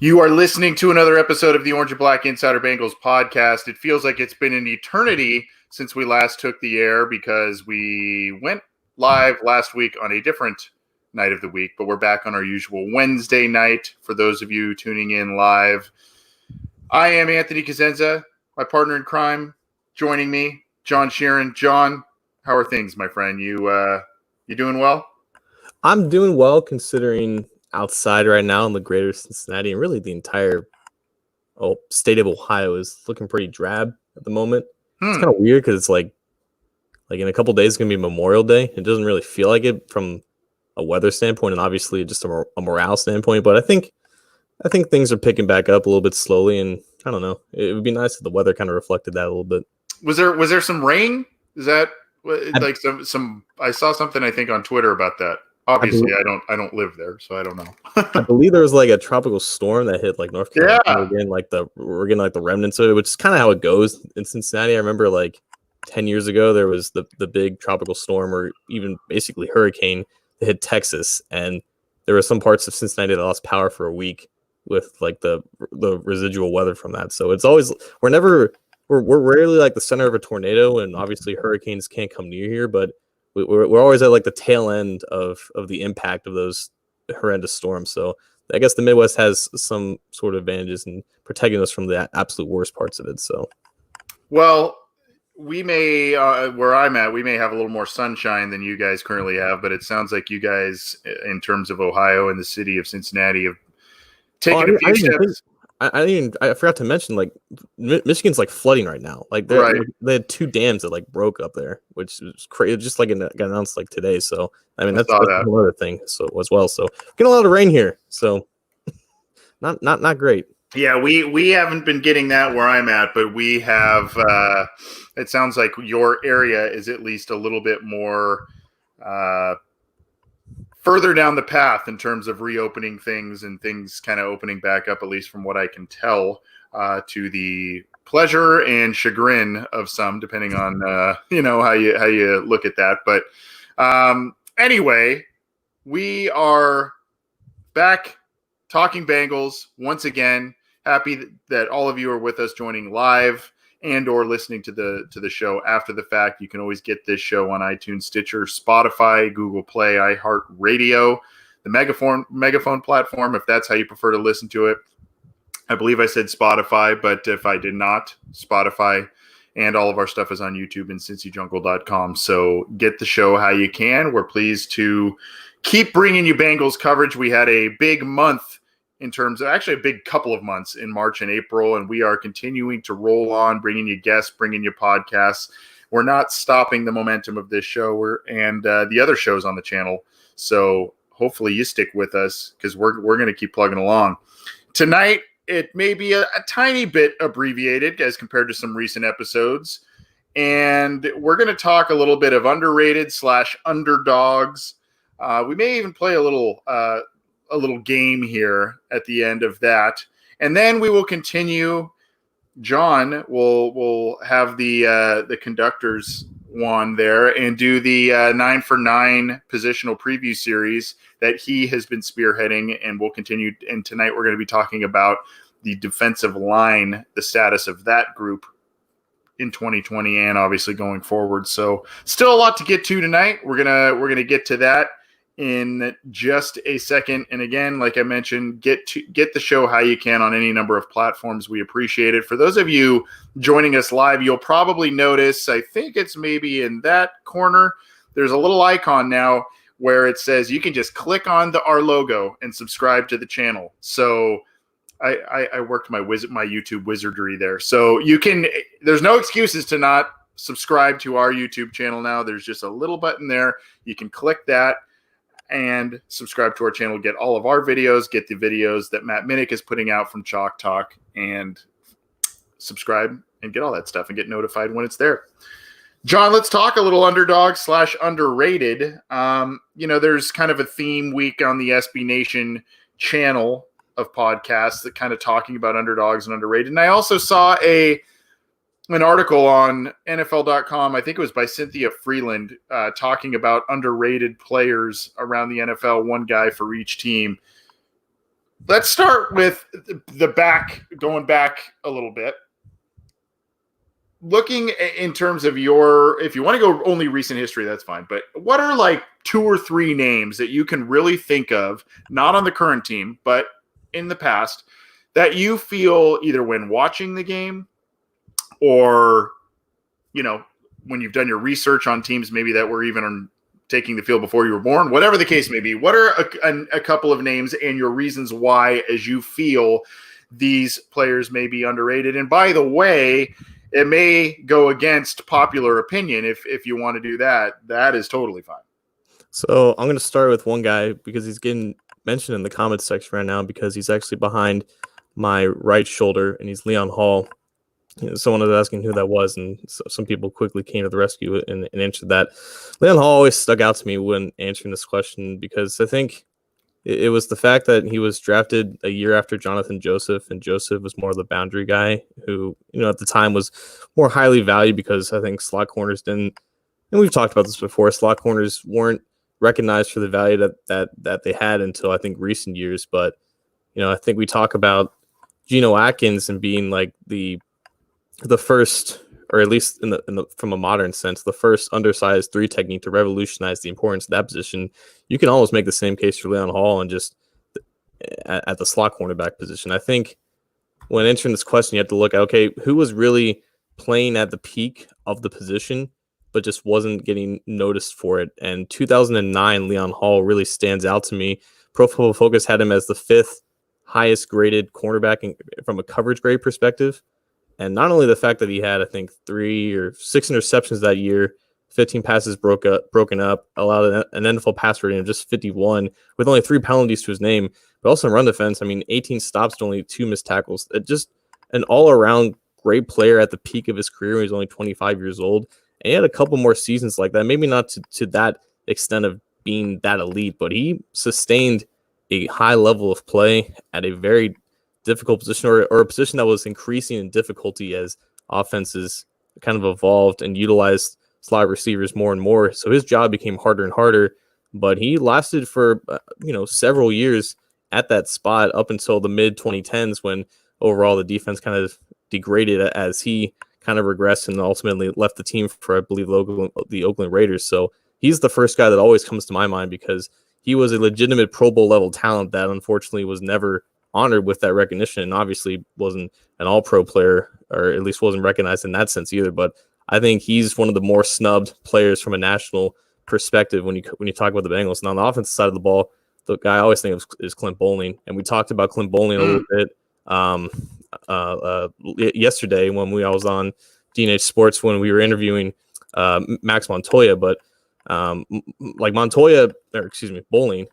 You are listening to another episode of the Orange and Black Insider Bengals podcast. It feels like it's been an eternity since we last took the air because we went live last week on a different night of the week, but we're back on our usual Wednesday night for those of you tuning in live. I am Anthony Cosenza, my partner in crime, joining me, John Sheeran. John, how are things, my friend? You doing well? I'm doing well considering outside right now in the greater Cincinnati and really the entire state of Ohio is looking pretty drab at the moment. It's kind of weird because it's like in a couple days it's gonna be Memorial Day. It doesn't really feel like it from a weather standpoint and obviously just a morale standpoint. But I think things are picking back up a little bit slowly, and I don't know. It would be nice if the weather kind of reflected that a little bit. Was there some rain? Is that like some? I saw something I think on Twitter about that. Obviously, I don't live there, so I don't know. I believe there was like a tropical storm that hit like North Carolina. Yeah. We're getting like the remnants of it, which is kind of how it goes in Cincinnati. I remember like 10 years ago there was the big tropical storm or even basically hurricane that hit Texas, and there were some parts of Cincinnati that lost power for a week with like the residual weather from that. So it's always we're rarely like the center of a tornado, and obviously hurricanes can't come near here, but we're always at like the tail end of the impact of those horrendous storms. So I guess the Midwest has some sort of advantages in protecting us from the absolute worst parts of it. So, well, we may where I'm at, we may have a little more sunshine than you guys currently have, but it sounds like you guys, in terms of Ohio and the city of Cincinnati, have taken a few steps. I forgot to mention, like Michigan's like flooding right now. Like they had two dams that like broke up there, which is crazy. Just like got announced like today. So I mean that's another thing. So as well. So getting a lot of rain here. So not great. Yeah, we haven't been getting that where I'm at, but we have. It sounds like your area is at least a little bit more. Further down the path in terms of reopening things and things kind of opening back up, at least from what I can tell, to the pleasure and chagrin of some, depending on how you look at that. But anyway, we are back talking Bengals once again. Happy that all of you are with us, joining live and or listening to the show after the fact. You can always get this show on iTunes, Stitcher, Spotify, Google Play, iHeartRadio, the Megaphone platform, if that's how you prefer to listen to it. I believe I said Spotify, but if I did not, Spotify, and all of our stuff is on YouTube and cincyjungle.com. So get the show how you can. We're pleased to keep bringing you Bengals coverage. We had a big month in terms of actually a big couple of months in March and April, and we are continuing to roll on, bringing you guests, bringing you podcasts. We're not stopping the momentum of this show and the other shows on the channel. So hopefully you stick with us because we're going to keep plugging along. Tonight, it may be a tiny bit abbreviated as compared to some recent episodes, and we're going to talk a little bit of underrated / underdogs. We may even play a little game here at the end of that. And then we will continue. John will have the conductor's wand there and do the 9-for-9 positional preview series that he has been spearheading, and we'll continue. And tonight we're going to be talking about the defensive line, the status of that group in 2020 and obviously going forward. So still a lot to get to tonight. We're gonna get to that in just a second. And again, like I mentioned, get the show how you can on any number of platforms. We appreciate it. For those of you joining us live, you'll probably notice, I think it's maybe in that corner, there's a little icon now where it says you can just click on our logo and subscribe to the channel. So I worked my YouTube wizardry there. So there's no excuses to not subscribe to our YouTube channel now. There's just a little button there. You can click that and subscribe to our channel, get all of our videos, get the videos that Matt Minnick is putting out from Chalk Talk, and subscribe and get all that stuff and get notified when it's there. John, let's talk a little underdog / underrated. There's kind of a theme week on the SB Nation channel of podcasts that kind of talking about underdogs and underrated. And I also saw an article on NFL.com, I think it was by Cynthia Freeland, talking about underrated players around the NFL, one guy for each team. Let's start with the back, going back a little bit. Looking in terms of if you want to go only recent history, that's fine. But what are like 2 or 3 names that you can really think of, not on the current team, but in the past, that you feel either when watching the game or, when you've done your research on teams maybe that were even taking the field before you were born, whatever the case may be, what are a couple of names and your reasons why, as you feel these players may be underrated? And by the way, it may go against popular opinion. If you want to do that, that is totally fine. So I'm going to start with one guy because he's getting mentioned in the comments section right now because he's actually behind my right shoulder, and he's Leon Hall. Someone was asking who that was, and some people quickly came to the rescue and answered that. Leon Hall always stuck out to me when answering this question because I think it was the fact that he was drafted a year after Jonathan Joseph, and Joseph was more of the boundary guy who, at the time was more highly valued because I think slot corners didn't, and we've talked about this before, slot corners weren't recognized for the value that they had until I think recent years. But, I think we talk about Geno Atkins and being like the first, or at least in the from a modern sense, the first undersized 3 technique to revolutionize the importance of that position. You can almost make the same case for Leon Hall and just at the slot cornerback position. I think when answering this question, you have to look at, okay, who was really playing at the peak of the position, but just wasn't getting noticed for it. And 2009, Leon Hall really stands out to me. Pro Football Focus had him as the 5th highest graded cornerback from a coverage grade perspective. And not only the fact that he had, I think, 3 or 6 interceptions that year, 15 passes broken up, allowed an NFL pass rating of just 51 with only 3 penalties to his name, but also in run defense, 18 stops to only 2 missed tackles. Just an all-around great player at the peak of his career when he was only 25 years old. And he had a couple more seasons like that, maybe not to that extent of being that elite, but he sustained a high level of play at a very difficult position or a position that was increasing in difficulty as offenses kind of evolved and utilized slot receivers more and more. So his job became harder and harder, but he lasted for, several years at that spot up until the mid 2010s when overall the defense kind of degraded as he kind of regressed and ultimately left the team for, I believe, the Oakland Raiders. So he's the first guy that always comes to my mind because he was a legitimate Pro Bowl level talent that unfortunately was never honored with that recognition, and obviously wasn't an all-pro player, or at least wasn't recognized in that sense either. But I think he's one of the more snubbed players from a national perspective when you talk about the Bengals. And on the offensive side of the ball, the guy I always think of is Clint Bowling, and we talked about Clint Bowling a little bit yesterday when I was on DNH Sports when we were interviewing Max Montoya. But Bowling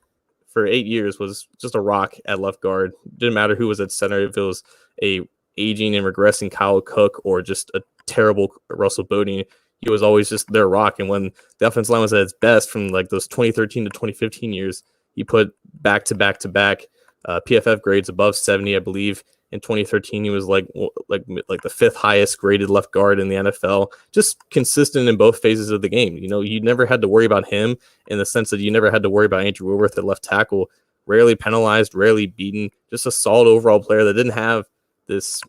for 8 years was just a rock at left guard. Didn't matter who was at center, if it was a aging and regressing Kyle Cook or just a terrible Russell Bodine, he was always just their rock. And when the offensive line was at its best from like those 2013 to 2015 years, he put back to back PFF grades above 70, I believe. In 2013, he was like the 5th highest graded left guard in the NFL, just consistent in both phases of the game. You never had to worry about him in the sense that you never had to worry about Andrew Woodworth at left tackle, rarely penalized, rarely beaten, just a solid overall player that didn't have this,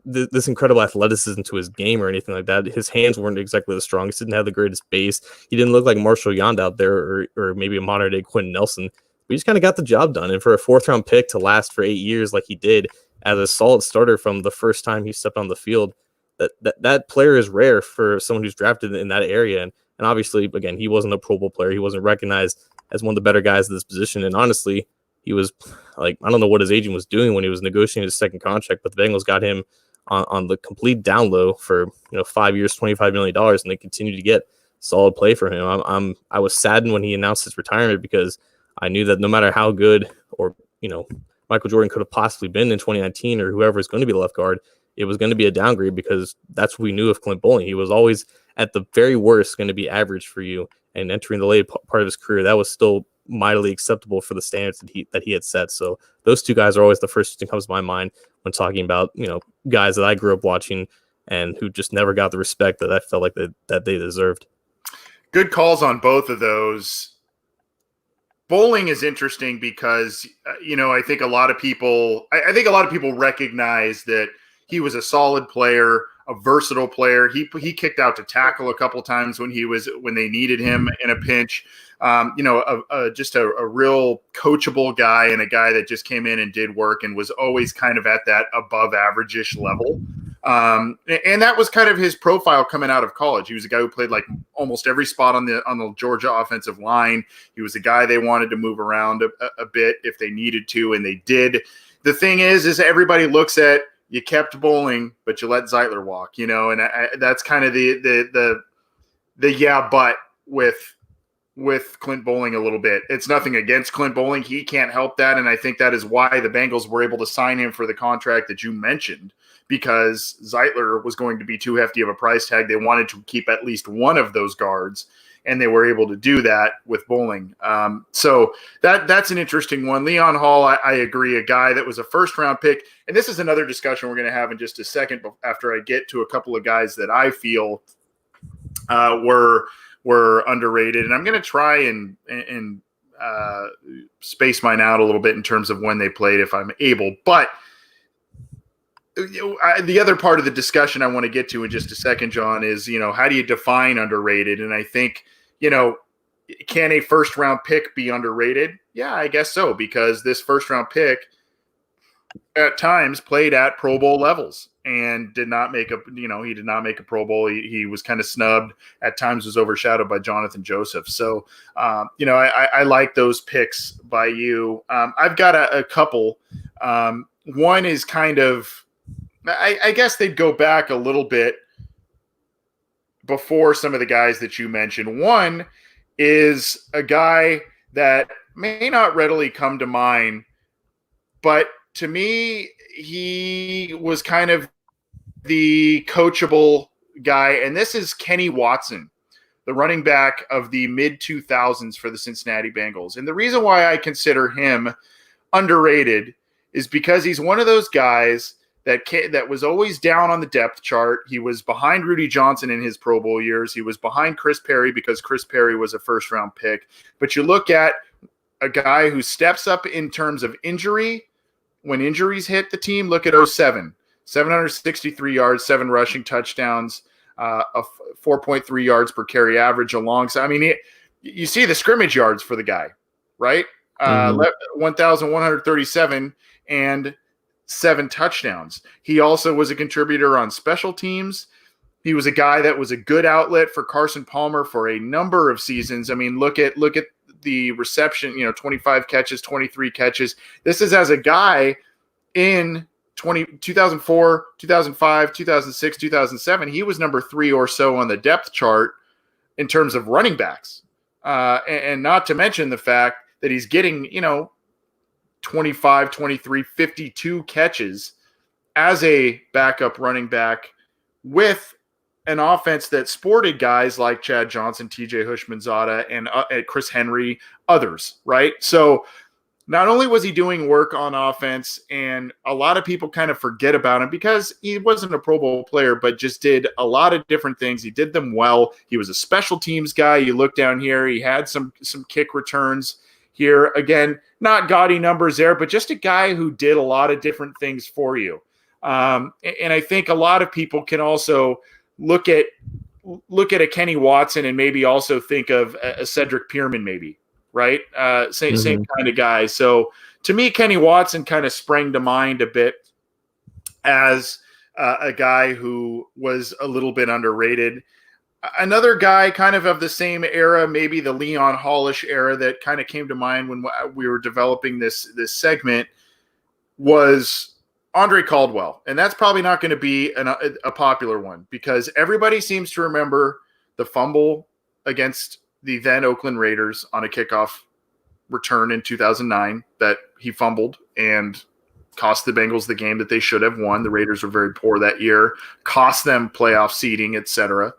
this incredible athleticism to his game or anything like that. His hands weren't exactly the strongest, didn't have the greatest base. He didn't look like Marshall Yond out there or maybe a modern day Quentin Nelson. We just kind of got the job done. And for a 4th-round pick to last for 8 years like he did as a solid starter from the first time he stepped on the field, that player is rare for someone who's drafted in that area. And obviously, again, he wasn't a Pro Bowl player. He wasn't recognized as one of the better guys in this position. And honestly, he was I don't know what his agent was doing when he was negotiating his 2nd contract, but the Bengals got him on the complete down low for 5 years, $25 million, and they continue to get solid play for him. I was saddened when he announced his retirement because I knew that no matter how good or Michael Jordan could have possibly been in 2019 or whoever is going to be the left guard, it was going to be a downgrade because that's what we knew of Clint Bowling. He was always at the very worst going to be average for you, and entering the late part of his career, that was still mightily acceptable for the standards that he had set. So those 2 guys are always the first thing that comes to my mind when talking about guys that I grew up watching and who just never got the respect that I felt like that they deserved. Good calls on both of those. Bowling is interesting because I think a lot of people recognize that he was a solid player, a versatile player. He kicked out to tackle a couple times when they needed him in a pinch. Just a real coachable guy, and a guy that just came in and did work and was always kind of at that above average-ish level. And that was kind of his profile coming out of college. He was a guy who played like almost every spot on the Georgia offensive line. He was a guy they wanted to move around a bit if they needed to, and they did. The thing is everybody looks at, you kept Bowling, but you let Zeitler walk, and that's kind of the but with Clint Bowling a little bit. It's nothing against Clint Bowling. He can't help that, and I think that is why the Bengals were able to sign him for the contract that you mentioned, because Zeitler was going to be too hefty of a price tag. They wanted to keep at least one of those guards, and they were able to do that with Bowling. So that's an interesting one. Leon Hall, I agree, a guy that was a first-round pick, and this is another discussion we're going to have in just a second after I get to a couple of guys that I feel were underrated. And I'm going to try and space mine out a little bit in terms of when they played if I'm able. But the other part of the discussion I want to get to in just a second, John, is, how do you define underrated? And I think, can a first round pick be underrated? Yeah, I guess so, because this first round pick at times played at Pro Bowl levels and did not make he did not make a Pro Bowl. He was kind of snubbed, at times was overshadowed by Jonathan Joseph. So, I like those picks by you. I've got a couple. One is kind of, I guess they'd go back a little bit before some of the guys that you mentioned. One is a guy that may not readily come to mind, but to me, he was kind of the coachable guy, and this is Kenny Watson, the running back of the mid-2000s for the Cincinnati Bengals. And the reason why I consider him underrated is because he's one of those guys that was always down on the depth chart. He was behind Rudy Johnson in his Pro Bowl years. He was behind Chris Perry because Chris Perry was a first-round pick. But you look at a guy who steps up in terms of injury. When injuries hit the team, look at 07. 763 yards, 7 rushing touchdowns, a 4.3 yards per carry average alongside. I mean, you see the scrimmage yards for the guy, right? 1,137 and 7 touchdowns. He also was a contributor on special teams. He was a guy that was a good outlet for Carson Palmer for a number of seasons. I mean, look at the reception, 25 catches, 23 catches. This is as a guy in 2004, 2005, 2006, 2007. He was number 3 or so on the depth chart in terms of running backs. And not to mention the fact that he's getting, 25, 23, 52 catches as a backup running back with an offense that sported guys like Chad Johnson, TJ Hushmanzada, and Chris Henry, others, right? So not only was he doing work on offense, and a lot of people kind of forget about him because he wasn't a Pro Bowl player, but just did a lot of different things. He did them well. He was a special teams guy. You look down here, he had some kick returns here. Again, not gaudy numbers there, but just a guy who did a lot of different things for you. And I think a lot of people can also look at a Kenny Watson and maybe also think of a Cedric Pierman, maybe, right? Same kind of guy. So to me, Kenny Watson kind of sprang to mind a bit as a guy who was a little bit underrated. Another guy kind of the same era, maybe the Leon Hallish era, that kind of came to mind when we were developing this segment, was Andre Caldwell. And that's probably not going to be a popular one because everybody seems to remember the fumble against the then Oakland Raiders on a kickoff return in 2009 that he fumbled and cost the Bengals the game that they should have won. The Raiders were very poor that year, cost them playoff seeding, etc.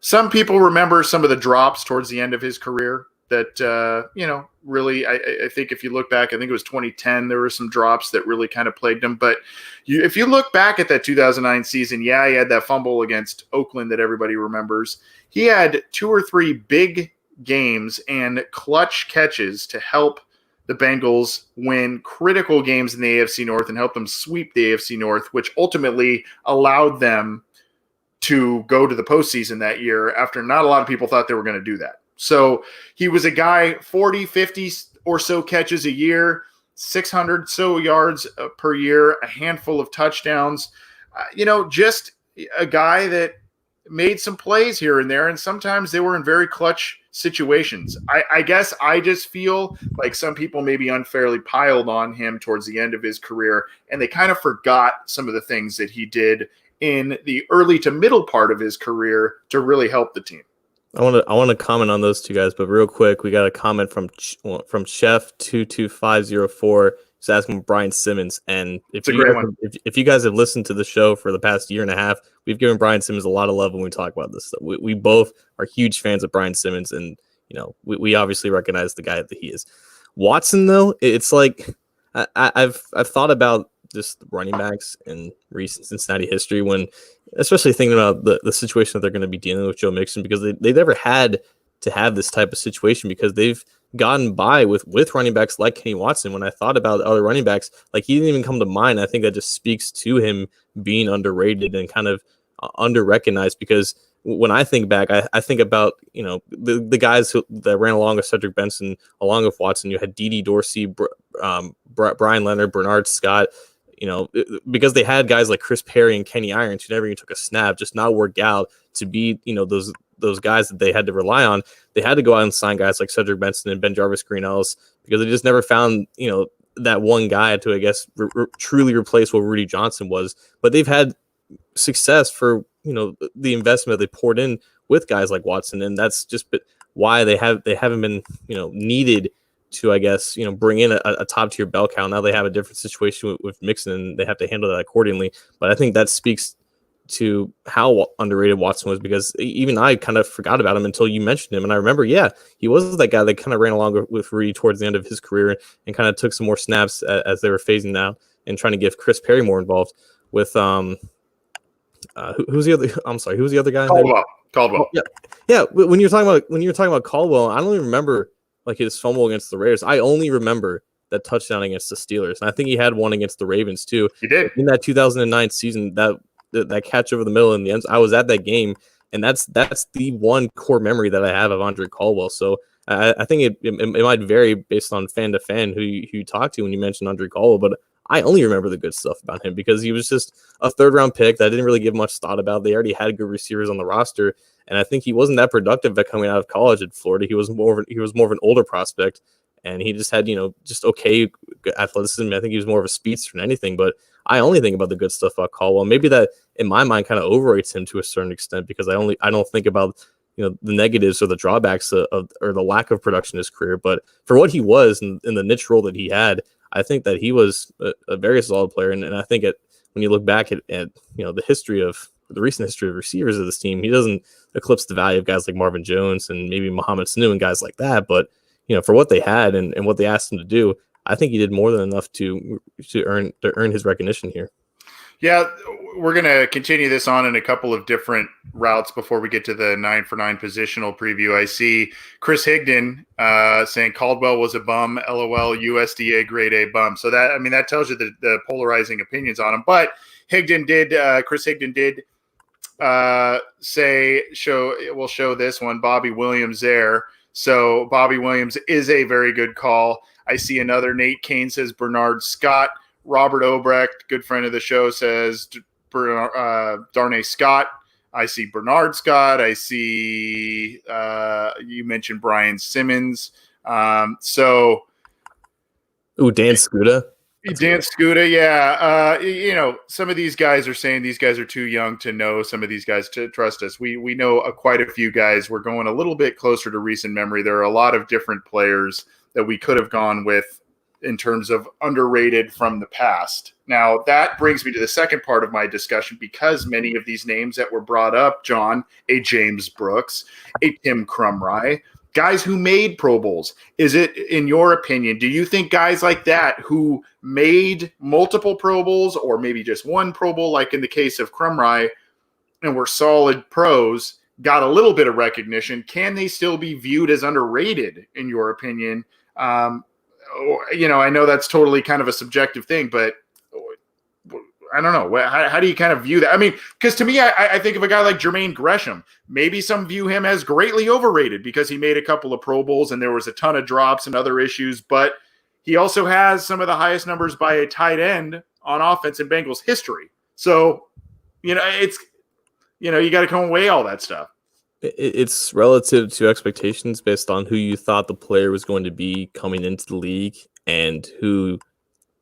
Some people remember some of the drops towards the end of his career that, really, I think if you look back, I think it was 2010, there were some drops that really kind of plagued him. But if you look back at that 2009 season, yeah, he had that fumble against Oakland that everybody remembers. He had 2 or 3 big games and clutch catches to help the Bengals win critical games in the AFC North and help them sweep the AFC North, which ultimately allowed them to go to the postseason that year after not a lot of people thought they were going to do that. So he was a guy, 40, 50 or so catches a year, 600 so yards per year, a handful of touchdowns. Just a guy that made some plays here and there, and sometimes they were in very clutch situations. I guess I just feel like some people maybe unfairly piled on him towards the end of his career, and they kind of forgot some of the things that he did in the early to middle part of his career to really help the team. I want to comment on those two guys, but real quick, we got a comment from Chef 22504. He's asking Brian Simmons, and if you guys have listened to the show for the past year and a half, we've given Brian Simmons a lot of love when we talk about this stuff. We both are huge fans of Brian Simmons, and we obviously recognize the guy that he is. Watson, though, it's like I've thought about just running backs in recent Cincinnati history, when especially thinking about the situation that they're going to be dealing with Joe Mixon, because they never had to have this type of situation because they've gotten by with running backs like Kenny Watson. When I thought about other running backs, like he didn't even come to mind. I think that just speaks to him being underrated and kind of under-recognized, because when I think back, I think about, the guys that ran along with Cedric Benson, along with Watson. You had Dede Dorsey, Brian Leonard, Bernard Scott, because they had guys like Chris Perry and Kenny Irons who never even took a snap, just not worked out to be, those guys that they had to rely on. They had to go out and sign guys like Cedric Benson and Ben Jarvis Green Ellis, because they just never found, that one guy to, I guess, truly replace what Rudy Johnson was. But they've had success for, the investment they poured in with guys like Watson. And that's just why they haven't been, needed to, I guess, bring in a top tier bell cow. Now they have a different situation with Mixon, and they have to handle that accordingly. But I think that speaks to how underrated Watson was, because even I kind of forgot about him until you mentioned him. And I remember, he was that guy that kind of ran along with Rudy towards the end of his career and kind of took some more snaps as they were phasing out and trying to give Chris Perry more involved with, who's the other? I'm sorry, who's the other guy? Caldwell. Oh, yeah. When you're talking about Caldwell, I don't even remember like his fumble against the Raiders. I only remember that touchdown against the Steelers, and I think he had one against the Ravens too. He did in that 2009 season. That catch over the middle in the end. I was at that game, and that's the one core memory that I have of Andre Caldwell. So I think it might vary based on fan to fan who you talk to when you mention Andre Caldwell, but I only remember the good stuff about him because he was just a third round pick that I didn't really give much thought about. They already had good receivers on the roster, and I think he wasn't that productive at coming out of college at Florida. He was more of an older prospect, and he just had just okay athleticism. I think he was more of a speedster than anything. But I only think about the good stuff about Caldwell. Maybe that in my mind kind of overrates him to a certain extent, because I don't think about the negatives or the drawbacks or the lack of production in his career. But for what he was in the niche role that he had, I think that he was a very solid player. And I think when you look back at the recent history of receivers of this team, he doesn't eclipse the value of guys like Marvin Jones and maybe Mohamed Sanu and guys like that. But for what they had and what they asked him to do, I think he did more than enough to earn his recognition here. Yeah, we're going to continue this on in a couple of different routes before we get to the 9-for-9 positional preview. I see Chris Higdon saying Caldwell was a bum, LOL, USDA grade A bum. So that tells you the polarizing opinions on him. But Chris Higdon did we'll show this one, Bobby Williams there. So Bobby Williams is a very good call. I see another Nate Kane says Bernard Scott. Robert Obrecht, good friend of the show, says Darnay Scott. I see Bernard Scott. I see you mentioned Brian Simmons. Dan Scuda. Dan Scuda, yeah. Some of these guys are saying these guys are too young to know some of these guys to trust us. We know quite a few guys. We're going a little bit closer to recent memory. There are a lot of different players that we could have gone with in terms of underrated from the past. Now, that brings me to the second part of my discussion, because many of these names that were brought up, John, a James Brooks, a Tim Krumrie, guys who made Pro Bowls. Is it, in your opinion, do you think guys like that who made multiple Pro Bowls or maybe just one Pro Bowl, like in the case of Krumrie, and were solid pros, got a little bit of recognition. Can they still be viewed as underrated, in your opinion? I know that's totally kind of a subjective thing, but I don't know. How do you kind of view that? I mean, because to me, I think of a guy like Jermaine Gresham. Maybe some view him as greatly overrated because he made a couple of Pro Bowls and there was a ton of drops and other issues, but he also has some of the highest numbers by a tight end on offense in Bengals history. So, it's, you got to come and weigh all that stuff. It's relative to expectations based on who you thought the player was going to be coming into the league and who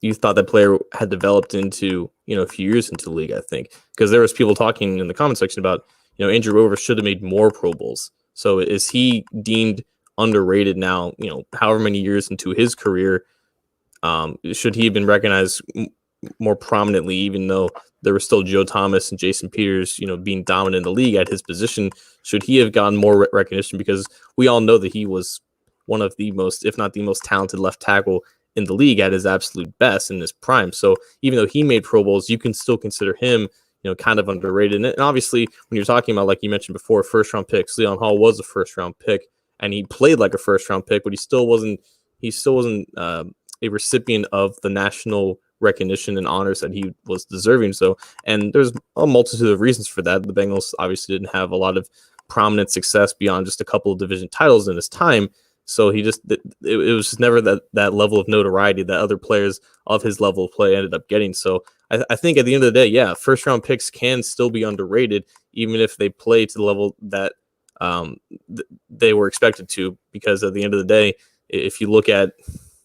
you thought that player had developed into, a few years into the league, I think. Because there was people talking in the comment section about, Andrew Rover should have made more Pro Bowls. So is he deemed underrated now, however many years into his career? Should he have been recognized more prominently, even though there was still Joe Thomas and Jason Peters, being dominant in the league at his position? Should he have gotten more recognition? Because we all know that he was one of the most, if not the most talented left tackle in the league at his absolute best in his prime. So even though he made Pro Bowls, you can still consider him, kind of underrated. And obviously, when you're talking about, like you mentioned before, first round picks, Leon Hall was a first round pick, and he played like a first round pick, but he still wasn't a recipient of the national recognition and honors that he was deserving. So, and there's a multitude of reasons for that. The Bengals obviously didn't have a lot of prominent success beyond just a couple of division titles in his time. So it was just never that level of notoriety that other players of his level of play ended up getting. So I think at the end of the day, yeah, first round picks can still be underrated, even if they play to the level that they were expected to, because at the end of the day, if you look at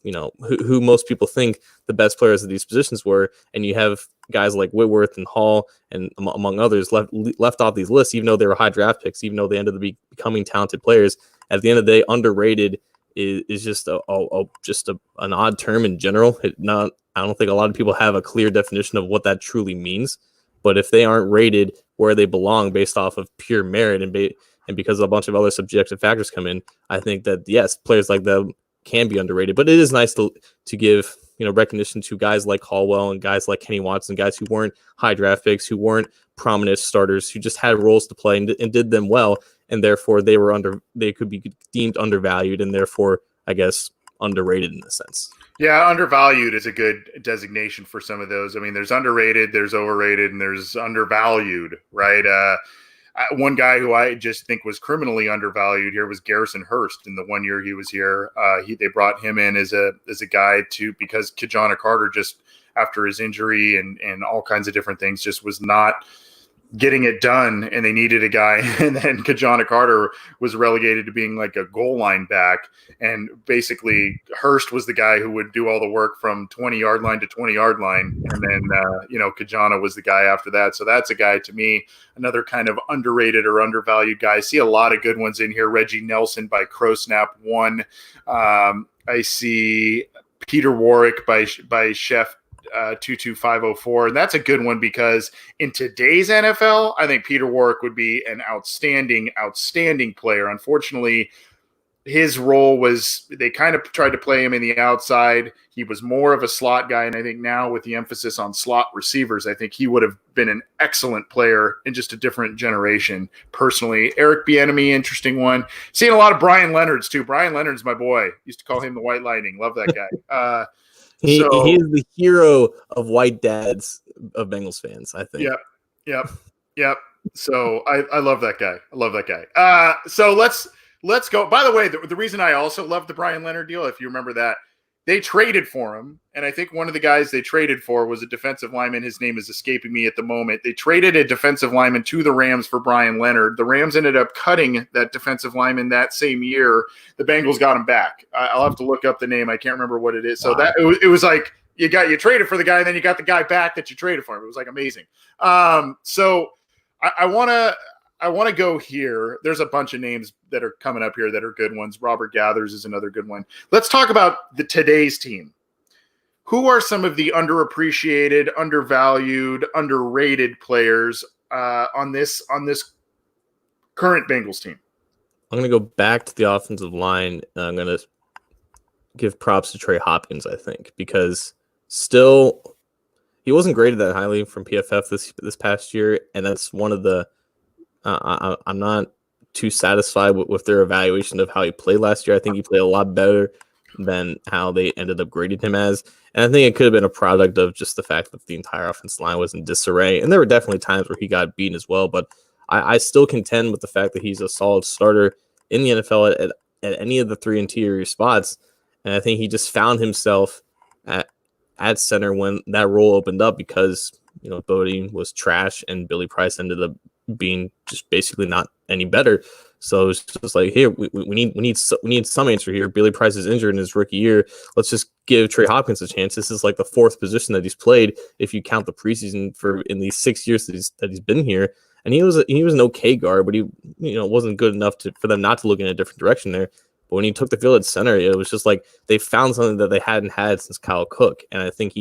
who most people think the best players of these positions were, and you have guys like Whitworth and Hall and among others left off these lists, even though they were high draft picks, even though they ended up becoming talented players. At the end of the day, underrated is just an odd term in general. I don't think a lot of people have a clear definition of what that truly means. But if they aren't rated where they belong based off of pure merit and because a bunch of other subjective factors come in, I think that yes, players like them can be underrated. But it is nice to give recognition to guys like Hallwell and guys like Kenny Watson, guys who weren't high draft picks, who weren't prominent starters, who just had roles to play and did them well, and therefore they could be deemed undervalued and therefore, I guess, underrated in a sense. Yeah, undervalued is a good designation for some of those. I mean, there's underrated, there's overrated, and there's undervalued, right? One guy who I just think was criminally undervalued here was Garrison Hurst. In the 1 year he was here, they brought him in as a guy because Kijana Carter, just after his injury and all kinds of different things, just was not getting it done, and they needed a guy. And then Kijana Carter was relegated to being like a goal line back, and basically Hurst was the guy who would do all the work from 20-yard line to 20-yard line, and then Kijana was the guy after that. So that's a guy, to me, another kind of underrated or undervalued guy. I see a lot of good ones in here. Reggie Nelson by Crow Snap 1. I see Peter Warwick by Chef 22504, and that's a good one because in today's NFL, I think Peter Warwick would be an outstanding player. Unfortunately, his role was they kind of tried to play him in the outside. He was more of a slot guy, and I think now with the emphasis on slot receivers, I think he would have been an excellent player in just a different generation. Personally, Eric Bieniemy, interesting one. Seeing a lot of Brian Leonard's too. Brian Leonard's my boy. Used to call him the White Lightning. Love that guy. He is the hero of white dads of Bengals fans, I think. Yep. So I love that guy. So let's go. By the way, the reason I also love the Brian Leonard deal, if you remember that, they traded for him. And I think one of the guys they traded for was a defensive lineman. His name is escaping me at the moment. They traded a defensive lineman to the Rams for Brian Leonard. The Rams ended up cutting that defensive lineman that same year. The Bengals got him back. I'll have to look up the name. I can't remember what it is. So that it was like you traded for the guy, and then you got the guy back that you traded for him. It was like amazing. So I want to go here. There's a bunch of names that are coming up here that are good ones. Robert Gathers is another good one. Let's talk about today's team. Who are some of the underappreciated, undervalued, underrated players on this current Bengals team? I'm going to go back to the offensive line, and I'm going to give props to Trey Hopkins, I think, because still he wasn't graded that highly from PFF this past year, and that's one of the I'm not too satisfied with their evaluation of how he played last year. I think he played a lot better than how they ended up grading him as. And I think it could have been a product of just the fact that the entire offensive line was in disarray. And there were definitely times where he got beaten as well. But I still contend with the fact that he's a solid starter in the NFL at any of the three interior spots. And I think he just found himself at center when that role opened up because, Bodie was trash and Billy Price ended up being just basically not any better. So it's just like, here, we need some answer here. Billy Price is injured in his rookie year. Let's just give Trey Hopkins a chance. This is like the fourth position that he's played if you count the preseason for in these 6 years that he's been here. And he was an okay guard, but he wasn't good enough for them not to look in a different direction there. But when he took the field at center, it was just like they found something that they hadn't had since Kyle Cook. And I think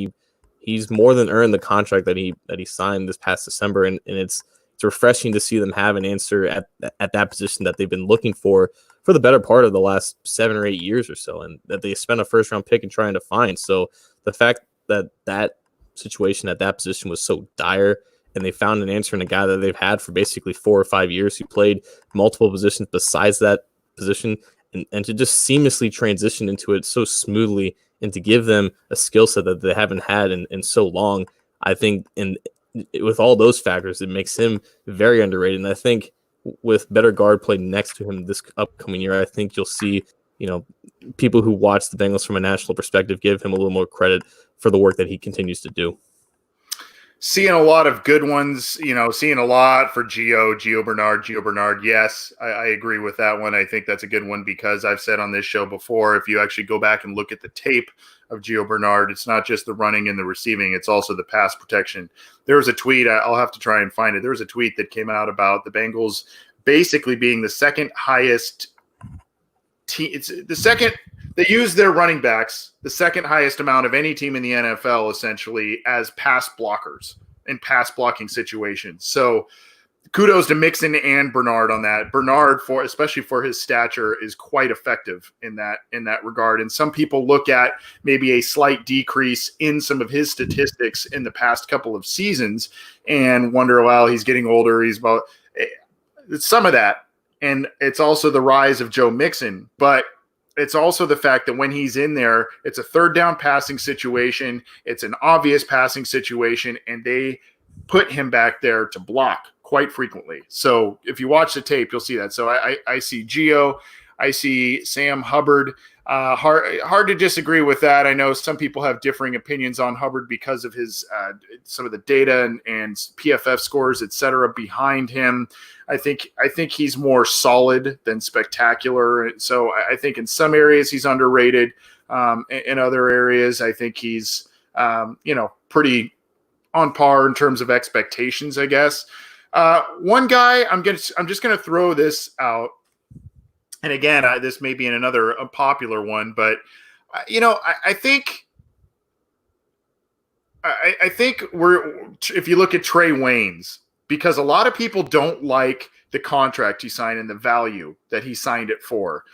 he's more than earned the contract that he signed this past December. And it's refreshing to see them have an answer at that position that they've been looking for the better part of the last 7 or 8 years or so, and that they spent a first round pick in trying to find. So the fact that situation at that position was so dire, and they found an answer in a guy that they've had for basically 4 or 5 years who played multiple positions besides that position, and to just seamlessly transition into it so smoothly and to give them a skill set that they haven't had in so long, I think with all those factors, it makes him very underrated. And I think with better guard play next to him this upcoming year, I think you'll see, people who watch the Bengals from a national perspective give him a little more credit for the work that he continues to do. Seeing a lot of good ones, seeing a lot for Gio Bernard. Yes, I agree with that one. I think that's a good one because I've said on this show before, if you actually go back and look at the tape of Gio Bernard, it's not just the running and the receiving, it's also the pass protection. There was a tweet, I'll have to try and find it. There was a tweet that came out about the Bengals basically being the second highest team. It's the second. They use their running backs, the second highest amount of any team in the NFL, essentially, as pass blockers in pass blocking situations. So kudos to Mixon and Bernard on that. Bernard, especially for his stature, is quite effective in that regard. And some people look at maybe a slight decrease in some of his statistics in the past couple of seasons and wonder, well, he's getting older. It's some of that. And it's also the rise of Joe Mixon. But it's also the fact that when he's in there, it's a third down passing situation. It's an obvious passing situation, and they put him back there to block quite frequently. So if you watch the tape, you'll see that. So I see Gio, I see Sam Hubbard. Hard to disagree with that. I know some people have differing opinions on Hubbard because of his some of the data and PFF scores, et cetera, behind him. I think he's more solid than spectacular. So I think in some areas he's underrated. In other areas, I think he's pretty on par in terms of expectations, I guess. One guy, I'm just gonna throw this out. And again, this may be in another unpopular one, but I think if you look at Trey Waynes, because a lot of people don't like the contract he signed and the value that he signed it for.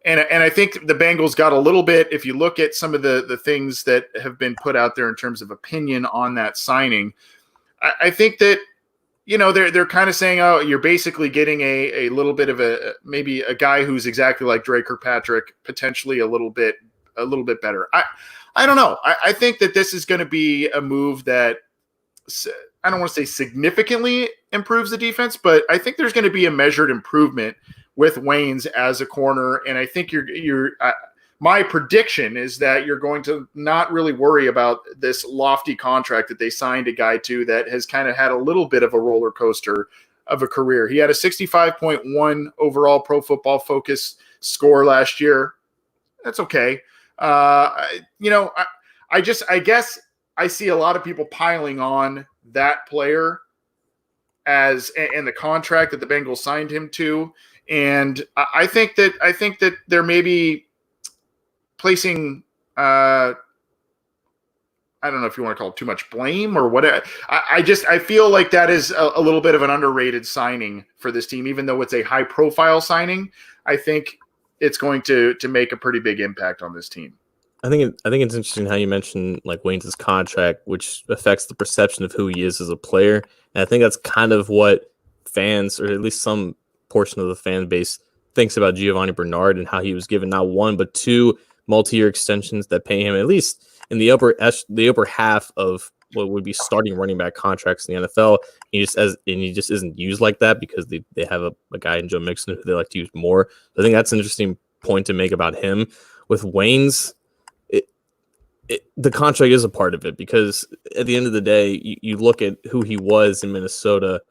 And I think the Bengals got a little bit, if you look at some of the things that have been put out there in terms of opinion on that signing, I think that, they're kind of saying, oh, you're basically getting a little bit of maybe a guy who's exactly like Dre Kirkpatrick, potentially a little bit better. I don't know. I think that this is going to be a move that I don't want to say significantly improves the defense, but I think there's going to be a measured improvement with Waynes as a corner. And I think my prediction is that you're going to not really worry about this lofty contract that they signed a guy to that has kind of had a little bit of a roller coaster of a career. He had a 65.1 overall Pro Football Focus score last year. That's okay. I guess I see a lot of people piling on that player and the contract that the Bengals signed him to. And I think that they're maybe placing, I don't know if you want to call it too much blame or whatever. I feel like that is a little bit of an underrated signing for this team, even though it's a high profile signing. I think it's going to make a pretty big impact on this team. I think it's interesting how you mentioned like Wayne's contract, which affects the perception of who he is as a player. And I think that's kind of what fans, or at least some portion of the fan base thinks about Giovanni Bernard and how he was given not one but two multi-year extensions that pay him at least in the upper half of what would be starting running back contracts in the NFL. He just isn't used like that because they have a guy in Joe Mixon who they like to use more. I think that's an interesting point to make about him. With Wayne's, the contract is a part of it because at the end of the day, you look at who he was in Minnesota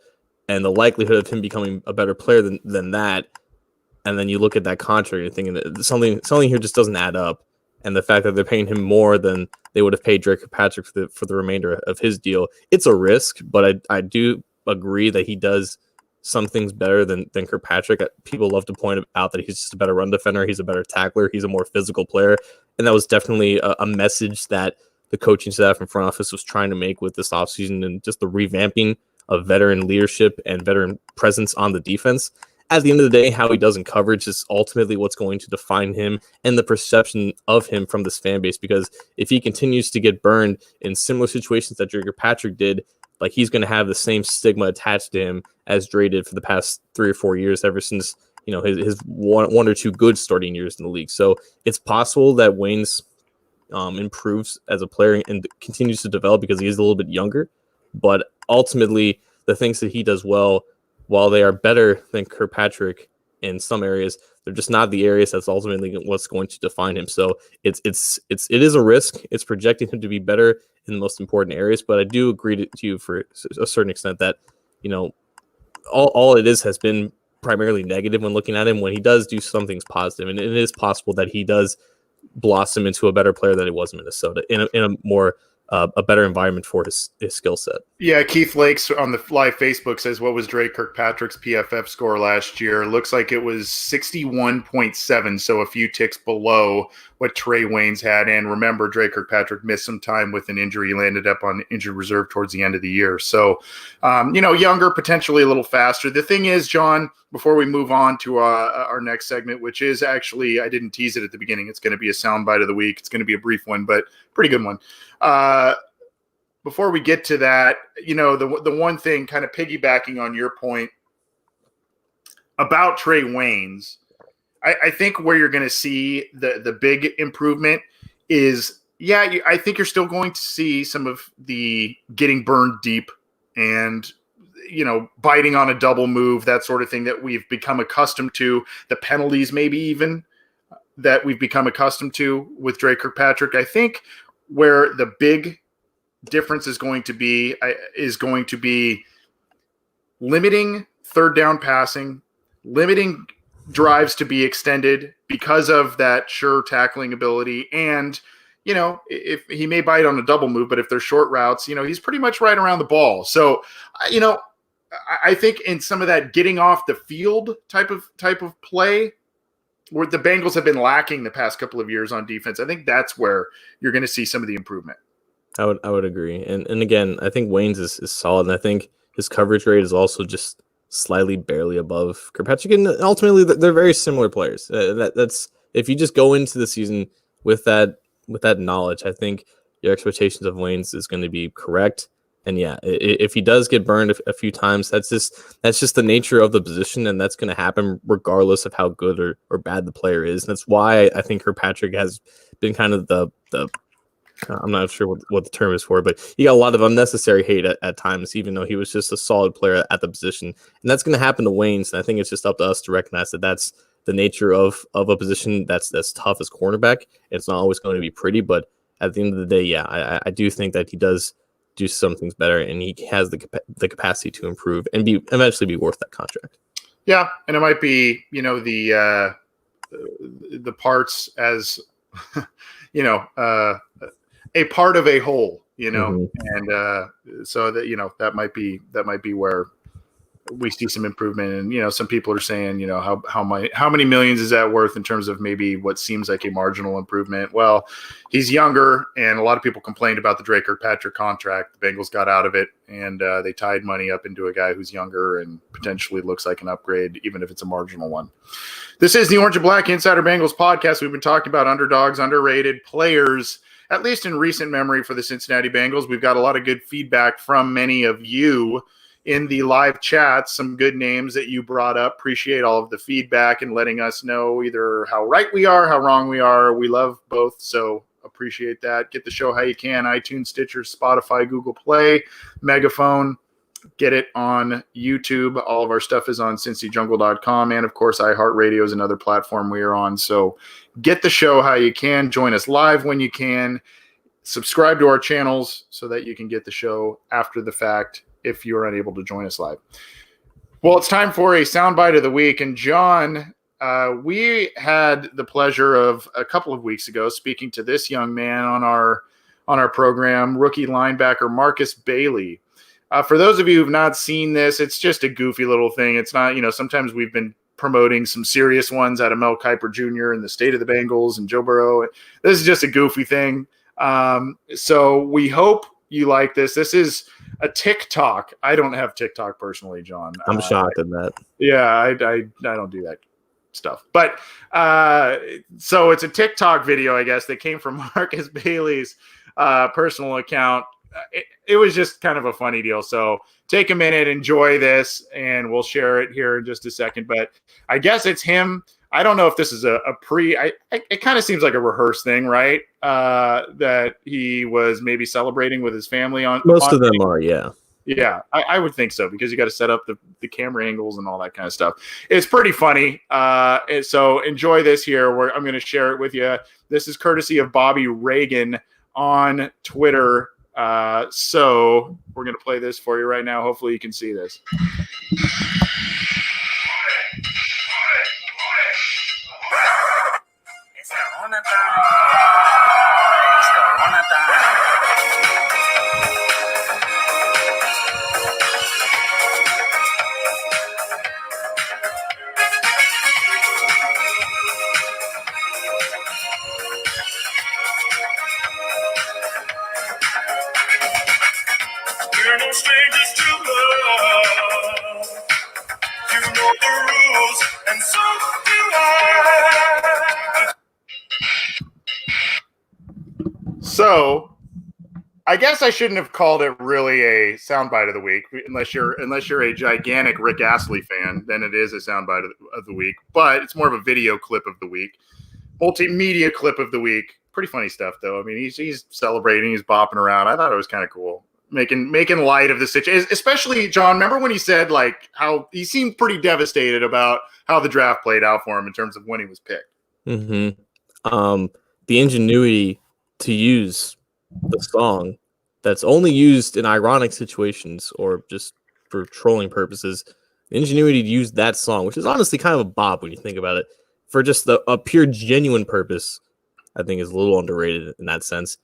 and the likelihood of him becoming a better player than that, and then you look at that contract, you're thinking that something here just doesn't add up. And the fact that they're paying him more than they would have paid Drake Kirkpatrick for the remainder of his deal, it's a risk, but I do agree that he does some things better than Kirkpatrick. People love to point out that he's just a better run defender. He's a better tackler. He's a more physical player. And that was definitely a message that the coaching staff and front office was trying to make with this offseason and just the revamping of veteran leadership and veteran presence on the defense. At the end of the day, how he does in coverage is ultimately what's going to define him and the perception of him from this fan base. Because if he continues to get burned in similar situations that Drake Kirkpatrick did, like he's going to have the same stigma attached to him as Dre did for the past 3 or 4 years, ever since his one or two good starting years in the league. So it's possible that Wayne's improves as a player and continues to develop because he is a little bit younger. But ultimately, the things that he does well, while they are better than Kirkpatrick in some areas, they're just not the areas that's ultimately what's going to define him. So it is a risk. It's projecting him to be better in the most important areas, but I do agree to you for a certain extent that all it is has been primarily negative when looking at him. When he does do some things positive, and it is possible that he does blossom into a better player than he was in Minnesota in a more a better environment for his skill set. Yeah, Keith Lakes on the live Facebook says, what was Drake Kirkpatrick's PFF score last year? Looks like it was 61.7, so a few ticks below what Trey Waynes had. And remember, Drake Kirkpatrick missed some time with an injury. He landed up on injured reserve towards the end of the year. So, younger, potentially a little faster. The thing is, John, before we move on to our next segment, which is actually, I didn't tease it at the beginning. It's going to be a soundbite of the week. It's going to be a brief one, but pretty good one. Before we get to that, the one thing kind of piggybacking on your point about Trey Waynes, I think where you're going to see the big improvement is, I think you're still going to see some of the getting burned deep and, biting on a double move, that sort of thing that we've become accustomed to, the penalties maybe even that we've become accustomed to with Drake Kirkpatrick. I think where the big difference is going to be limiting third down passing, limiting drives to be extended because of that sure tackling ability. And, if he may bite on a double move, but if they're short routes, he's pretty much right around the ball. So, I think in some of that getting off the field type of play where the Bengals have been lacking the past couple of years on defense, I think that's where you're going to see some of the improvement. I would agree. And again, I think Wayne's is solid, and I think his coverage rate is also just slightly barely above Kirkpatrick. And ultimately, they're very similar players. That's if you just go into the season with that knowledge, I think your expectations of Wayne's is going to be correct. And if he does get burned a few times, that's just the nature of the position, and that's going to happen regardless of how good or bad the player is. And that's why I think Kirkpatrick has been kind of the I'm not sure what the term is for, but he got a lot of unnecessary hate at times, even though he was just a solid player at the position. And that's going to happen to Waynes. And I think it's just up to us to recognize that that's the nature of a position that's tough as cornerback. It's not always going to be pretty, but at the end of the day, I do think that he does do some things better, and he has the capacity to improve and eventually be worth that contract. Yeah, and it might be the parts as a part of a whole, and so that that might be where we see some improvement. And some people are saying how many millions is that worth in terms of maybe what seems like a marginal improvement. Well, he's younger, and a lot of people complained about the Drake Kirkpatrick contract. The Bengals got out of it, and they tied money up into a guy who's younger and potentially looks like an upgrade, even if it's a marginal one. This is the Orange and Black Insider Bengals podcast. We've been talking about underdogs, underrated players, at least in recent memory for the Cincinnati Bengals. We've got a lot of good feedback from many of you in the live chat some good names that you brought up. Appreciate all of the feedback and letting us know either how right we are, how wrong we are. We love both, so appreciate that. Get the show how you can. iTunes, Stitcher, Spotify, Google Play, Megaphone. Get it on YouTube. All of our stuff is on cincyjungle.com. And, of course, iHeartRadio is another platform we are on. So get the show how you can. Join us live when you can. Subscribe to our channels so that you can get the show after the fact if you're unable to join us live. Well, it's time for a soundbite of the week. And, John, we had the pleasure of a couple of weeks ago speaking to this young man on our program, rookie linebacker Marcus Bailey. For those of you who've not seen this, it's just a goofy little thing. It's not, sometimes we've been promoting some serious ones out of Mel Kiper Jr. and the state of the Bengals and Joe Burrow. This is just a goofy thing. So we hope you like this. This is a TikTok. I don't have TikTok personally, John. I'm shocked at that. Yeah, I don't do that stuff. But so it's a TikTok video, I guess, that came from Marcus Bailey's personal account. It was just kind of a funny deal. So take a minute, enjoy this, and we'll share it here in just a second. But I guess it's him. I don't know if this is a it kind of seems like a rehearsed thing, right? That he was maybe celebrating with his family on. Most of them are, yeah. Yeah, I would think so, because you got to set up the camera angles and all that kind of stuff. It's pretty funny. So enjoy this here, where I'm going to share it with you. This is courtesy of Bobby Reagan on Twitter. So we're going to play this for you right now. Hopefully you can see this. It's Corona time. It's Corona time. We're no strangers to love. You know the rules, and so do I. So I guess I shouldn't have called it really a soundbite of the week, unless you're a gigantic Rick Astley fan. Then it is a soundbite of the week. But it's more of a video clip of the week, multimedia clip of the week. Pretty funny stuff, though. I mean, he's celebrating, he's bopping around. I thought it was kind of cool, making light of the situation. Especially, John, remember when he said like how he seemed pretty devastated about how the draft played out for him in terms of when he was picked. Mm-hmm. The ingenuity to use the song that's only used in ironic situations or just for trolling purposes. The ingenuity to use that song, which is honestly kind of a bop when you think about it, for just a pure genuine purpose, I think is a little underrated in that sense.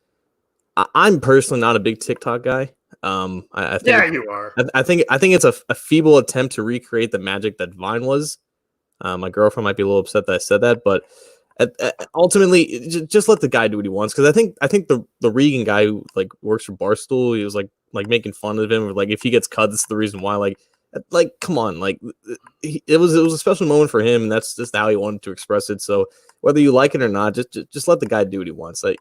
I'm personally not a big TikTok guy. I think you are. I think it's a feeble attempt to recreate the magic that Vine was. My girlfriend might be a little upset that I said that, but ultimately, just let the guy do what he wants. Because I think the Regan guy who like works for Barstool, he was like making fun of him, or like if he gets cut, that's the reason why. Like come on, like it was a special moment for him, and that's just how he wanted to express it. So whether you like it or not, just let the guy do what he wants. Like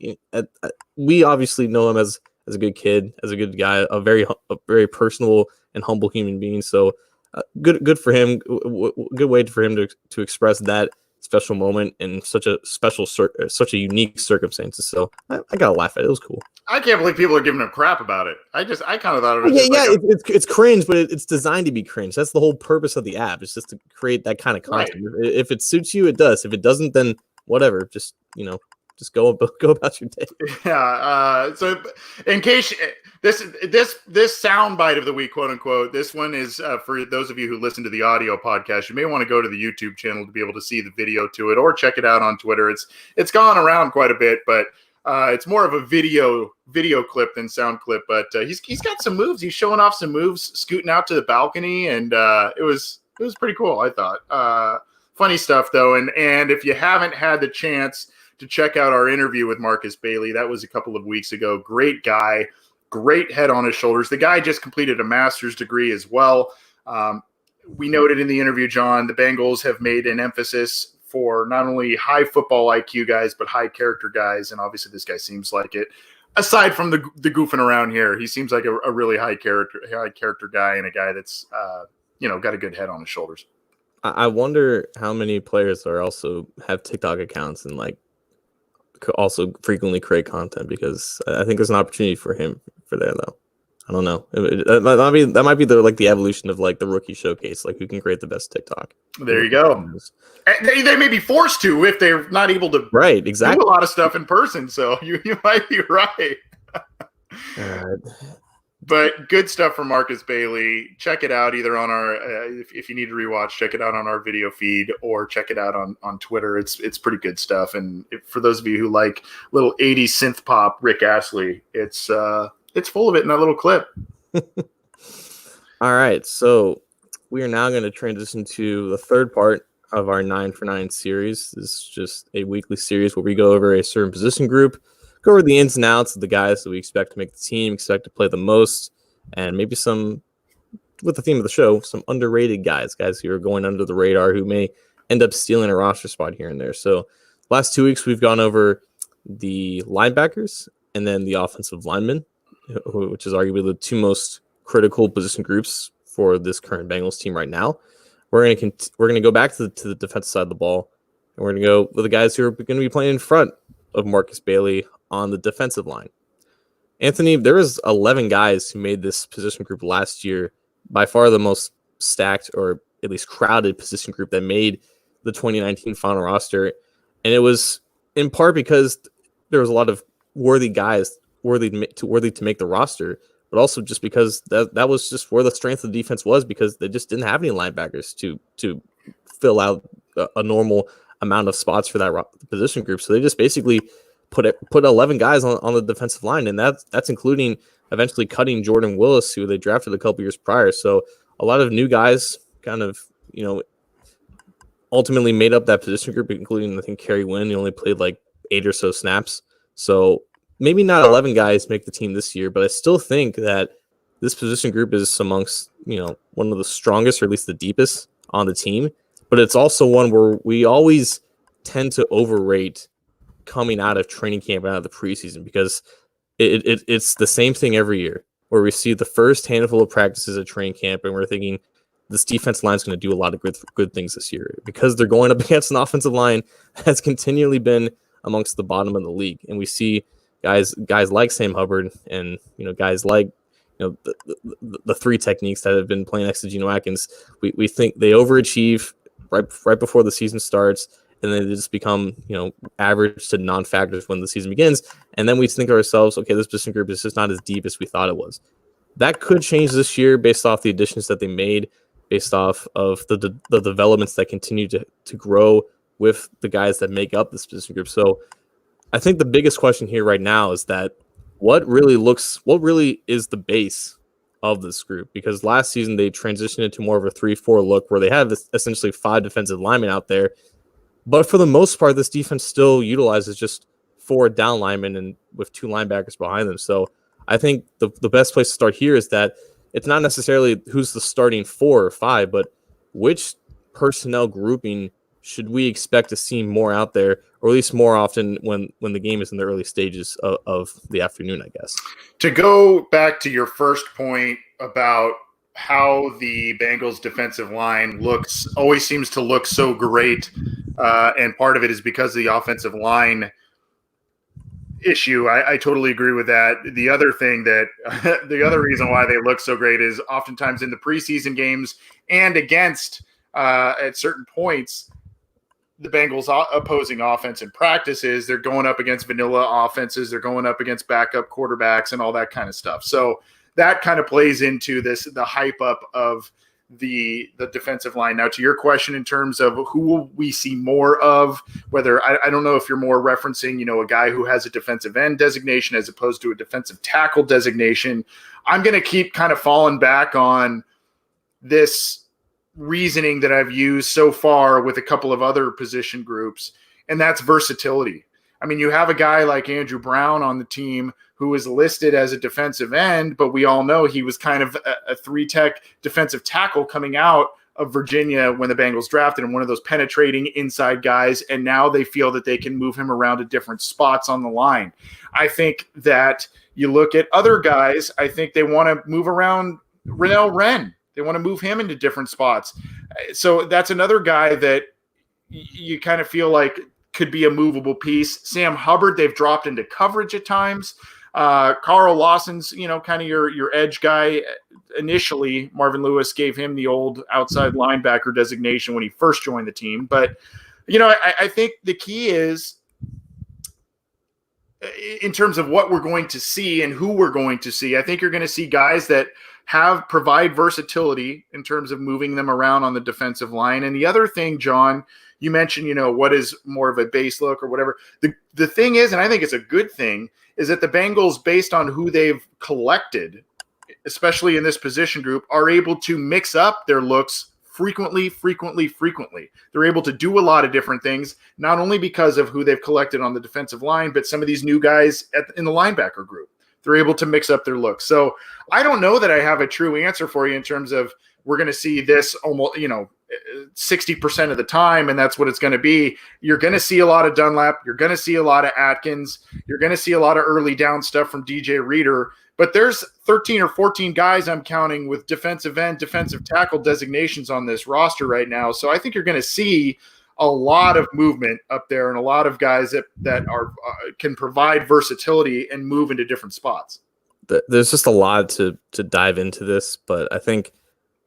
we obviously know him as a good kid, as a good guy, a very personable and humble human being. So good for him. Good way for him to express that special moment in such a such a unique circumstances. So I gotta laugh at it. It was cool. I can't believe people are giving him crap about it. I kind of thought it was it's cringe, but it's designed to be cringe. That's the whole purpose of the app. It's just to create that kind of content. Right. If it suits you, it does. If it doesn't, then whatever. Just go about your day. Yeah. So in case this soundbite of the week, quote unquote, this one is for those of you who listen to the audio podcast. You may want to go to the YouTube channel to be able to see the video to it, or check it out on Twitter. It's gone around quite a bit, but it's more of a video clip than sound clip. But he's got some moves. He's showing off some moves, scooting out to the balcony, and it was pretty cool, I thought. Funny stuff though, and if you haven't had the chance to check out our interview with Marcus Bailey, that was a couple of weeks ago. Great guy, great head on his shoulders. The guy just completed a master's degree as well. We noted in the interview, John, the Bengals have made an emphasis for not only high football IQ guys, but high character guys. And obviously this guy seems like it. Aside from the goofing around here, he seems like a really high character guy, and a guy that's, got a good head on his shoulders. I wonder how many players are also have TikTok accounts and like also frequently create content, because I think there's an opportunity for him for there though. I don't know. That might be the evolution of like the rookie showcase, like who can create the best TikTok. There you go. They may be forced to if they're not able to do a lot of stuff in person. So you might be right. All right. But good stuff from Marcus Bailey. Check it out either on our if you need to rewatch, check it out on our video feed or check it out on Twitter. It's pretty good stuff. And for those of you who like little 80s synth pop Rick Astley, it's full of it in that little clip. All right, so we are now going to transition to the third part of our 9 for 9 series. This is just a weekly series where we go over a certain position group, go over the ins and outs of the guys that we expect to make the team, expect to play the most, and maybe some, with the theme of the show, some underrated guys who are going under the radar who may end up stealing a roster spot here and there. So last 2 weeks, we've gone over the linebackers and then the offensive linemen, which is arguably the two most critical position groups for this current Bengals team right now. We're going to go back to the defensive side of the ball, and we're going to go with the guys who are going to be playing in front of Marcus Bailey on the defensive line. Anthony, there was 11 guys who made this position group last year, by far the most stacked or at least crowded position group that made the 2019 final roster, and it was in part because there was a lot of worthy guys worthy to make the roster, but also just because that was just where the strength of the defense was, because they just didn't have any linebackers to fill out a normal amount of spots for that position group. So they just basically put 11 guys on the defensive line, and that's including eventually cutting Jordan Willis, who they drafted a couple years prior. So a lot of new guys kind of, ultimately made up that position group, including, I think, Kerry Wynn. He only played like 8 or so snaps. So maybe not 11 guys make the team this year, but I still think that this position group is amongst, one of the strongest, or at least the deepest on the team. But it's also one where we always tend to overrate coming out of training camp and out of the preseason, because it's the same thing every year, where we see the first handful of practices at training camp and we're thinking this defense line is going to do a lot of good things this year, because they're going up against an offensive line that's continually been amongst the bottom of the league. And we see guys like Sam Hubbard and guys like the three techniques that have been playing next to Geno Atkins. We think they overachieve right before the season starts, and then they just become average to non-factors when the season begins. And then we think to ourselves, okay, this position group is just not as deep as we thought it was. That could change this year based off the additions that they made, based off of the developments that continue to grow with the guys that make up this position group. So I think the biggest question here right now is that what really is the base of this group? Because last season they transitioned into more of a 3-4 look, where they have essentially 5 defensive linemen out there. But for the most part, this defense still utilizes just 4 down linemen and with 2 linebackers behind them. So I think the best place to start here is that it's not necessarily who's the starting 4 or 5, but which personnel grouping should we expect to see more out there, or at least more often when the game is in the early stages of the afternoon, I guess. To go back to your first point about how the Bengals defensive line always seems to look so great, and part of it is because of the offensive line issue. I totally agree with that. The other thing the other reason why they look so great is oftentimes in the preseason games and against at certain points, the Bengals opposing offense in practices, they're going up against vanilla offenses, they're going up against backup quarterbacks and all that kind of stuff. So that kind of plays into the hype up of the defensive line. Now, to your question in terms of who will we see more of, whether I don't know if you're more referencing, a guy who has a defensive end designation as opposed to a defensive tackle designation. I'm going to keep kind of falling back on this reasoning that I've used so far with a couple of other position groups, and that's versatility. I mean, you have a guy like Andrew Brown on the team who is listed as a defensive end, but we all know he was kind of a 3-tech defensive tackle coming out of Virginia when the Bengals drafted him, one of those penetrating inside guys, and now they feel that they can move him around to different spots on the line. I think that you look at other guys, I think they want to move around Rennell Wren. They want to move him into different spots. So that's another guy that you kind of feel like could be a movable piece. Sam Hubbard, they've dropped into coverage at times. Carl Lawson's, kind of your edge guy. Initially, Marvin Lewis gave him the old outside linebacker designation when he first joined the team. But, I think the key is in terms of what we're going to see and who we're going to see. I think you're going to see guys that provide versatility in terms of moving them around on the defensive line. And the other thing, John, you mentioned, what is more of a base look or whatever. The thing is, and I think it's a good thing, is that the Bengals, based on who they've collected, especially in this position group, are able to mix up their looks frequently. They're able to do a lot of different things, not only because of who they've collected on the defensive line, but some of these new guys in the linebacker group. They're able to mix up their looks. So I don't know that I have a true answer for you in terms of we're going to see this almost, 60% of the time, and that's what it's going to be. You're going to see a lot of Dunlap. You're going to see a lot of Atkins. You're going to see a lot of early down stuff from DJ Reader. But there's 13 or 14 guys I'm counting with defensive end, defensive tackle designations on this roster right now. So I think you're going to see a lot of movement up there and a lot of guys that are can provide versatility and move into different spots. There's just a lot to dive into this, but I think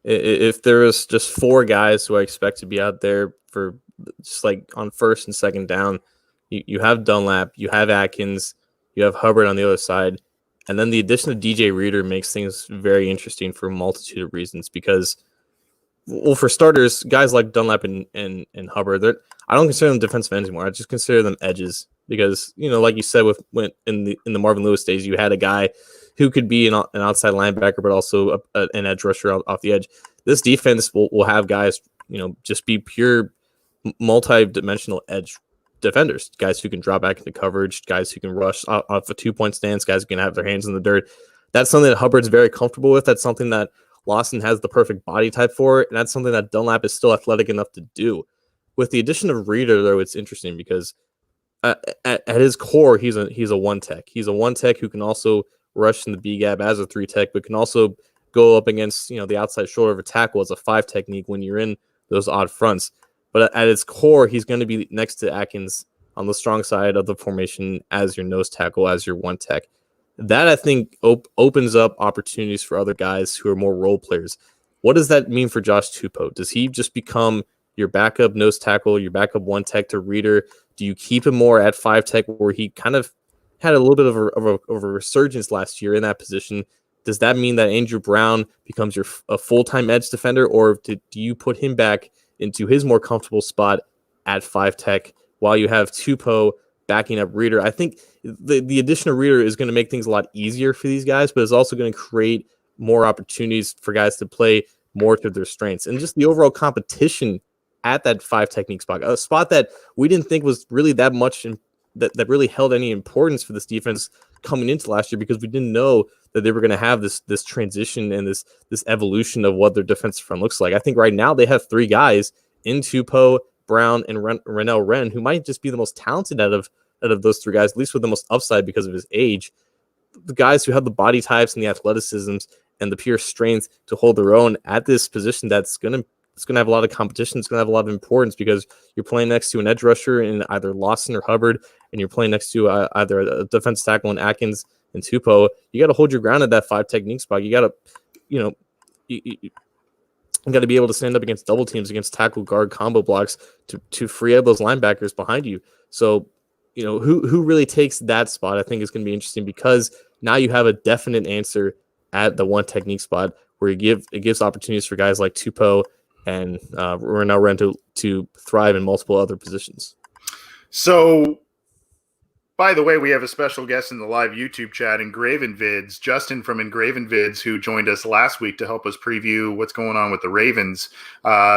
if there was just 4 guys who I expect to be out there for just like on first and second down, you have Dunlap, you have Atkins, you have Hubbard on the other side. And then the addition of DJ Reader makes things very interesting for a multitude of reasons because, well, for starters, guys like Dunlap and Hubbard, I don't consider them defensive ends anymore. I just consider them edges because, like you said, in the Marvin Lewis days, you had a guy who could be an outside linebacker, but also an edge rusher off the edge. This defense will have guys, just be pure multi-dimensional edge defenders, guys who can drop back into coverage, guys who can rush off a 2-point stance, guys who can have their hands in the dirt. That's something that Hubbard's very comfortable with. That's something that Lawson has the perfect body type for, and that's something that Dunlap is still athletic enough to do. With the addition of Reader, though, it's interesting because at his core, he's a one tech. He's a one tech who can also rush in the B gap as a 3 tech, but can also go up against the outside shoulder of a tackle as a 5 technique when you're in those odd fronts. But at its core, he's going to be next to Atkins on the strong side of the formation as your nose tackle, as your 1 tech. That, I think, opens up opportunities for other guys who are more role players. What does that mean for Josh Tupou? Does he just become your backup nose tackle, your backup 1 tech to Reader? Do you keep him more at 5 tech where he kind of had a little bit of a resurgence last year in that position? Does that mean that Andrew Brown becomes a full-time edge defender, or do you put him back into his more comfortable spot at 5 tech while you have Tupou backing up Reader? I think the addition of Reader is going to make things a lot easier for these guys, but it's also going to create more opportunities for guys to play more to their strengths. And just the overall competition at that 5 technique spot, a spot that we didn't think was really that much that really held any importance for this defense coming into last year, because we didn't know that they were going to have this transition and this evolution of what their defensive front looks like. I think right now they have 3 guys in Tupou, Brown, and Rennell Wren who might just be the most talented out of those 3 guys, at least with the most upside because of his age. The guys who have the body types and the athleticisms and the pure strength to hold their own at this position it's going to have a lot of competition. It's going to have a lot of importance because you're playing next to an edge rusher in either Lawson or Hubbard, and you're playing next to either a defensive tackle in Atkins and Tupou. You got to hold your ground at that 5 technique spot. You got to, you got to be able to stand up against double teams, against tackle guard combo blocks to free up those linebackers behind you. So, who really takes that spot, I think is going to be interesting, because now you have a definite answer at the 1 technique spot where it gives opportunities for guys like Tupou and Rennell Wren to thrive in multiple other positions. So, by the way, we have a special guest in the live YouTube chat, Engraven Vids, Justin from Engraven Vids, who joined us last week to help us preview what's going on with the Ravens,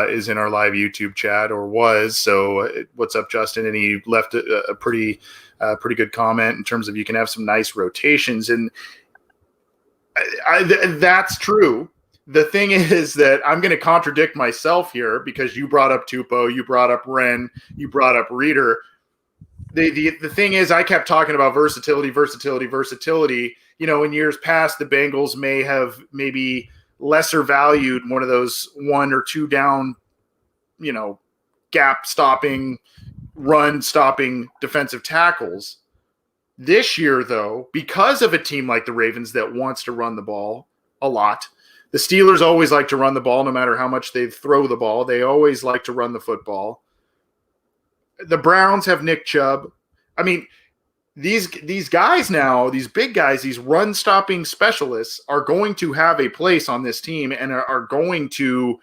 is in our live YouTube chat, or was. So what's up, Justin? And he left a pretty good comment in terms of you can have some nice rotations. And that's true. the thing is that I'm going to contradict myself here because you brought up Tupou, you brought up Wren, you brought up Reeder. The thing is, I kept talking about versatility. In years past, the Bengals may have maybe lesser valued one of those 1 or 2 down, gap stopping, run stopping defensive tackles. This year, though, because of a team like the Ravens that wants to run the ball a lot, the Steelers always like to run the ball no matter how much they throw the ball. They always like to run the football. The Browns have Nick Chubb. I mean, these guys now, these big guys, these run-stopping specialists are going to have a place on this team and are going to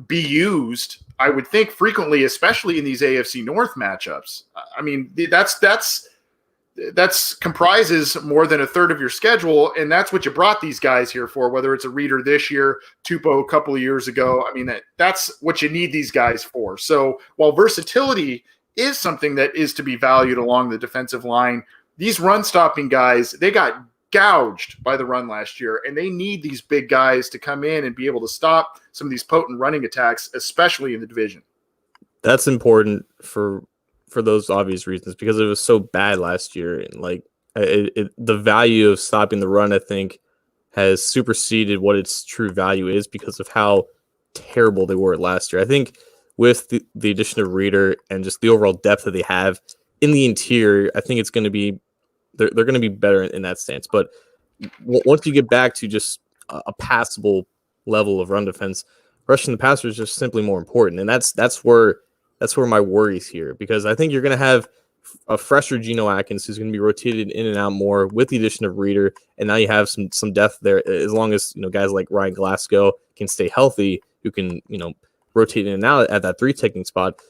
be used, I would think, frequently, especially in these AFC North matchups. I mean, that's comprises more than a third of your schedule, and that's what you brought these guys here for, whether it's a Reeder this year, Tupou a couple of years ago. I mean, that's what you need these guys for. So while versatility is something that is to be valued along the defensive line, these run-stopping guys, they got gouged by the run last year, and they need these big guys to come in and be able to stop some of these potent running attacks, especially in the division. That's important for those obvious reasons, because it was so bad last year, and the value of stopping the run, I think, has superseded what its true value is because of how terrible they were last year. I think with the addition of Reeder and just the overall depth that they have in the interior, I think it's going to be they're going to be better in that stance. But once you get back to just a passable level of run defense, rushing the passer is just simply more important, and that's where my worries here, because I think you're going to have a fresher Geno Atkins who's going to be rotated in and out more with the addition of Reeder, and now you have some depth there. As long as guys like Ryan Glasgow can stay healthy, who can rotate in and out at that 3 technique spot.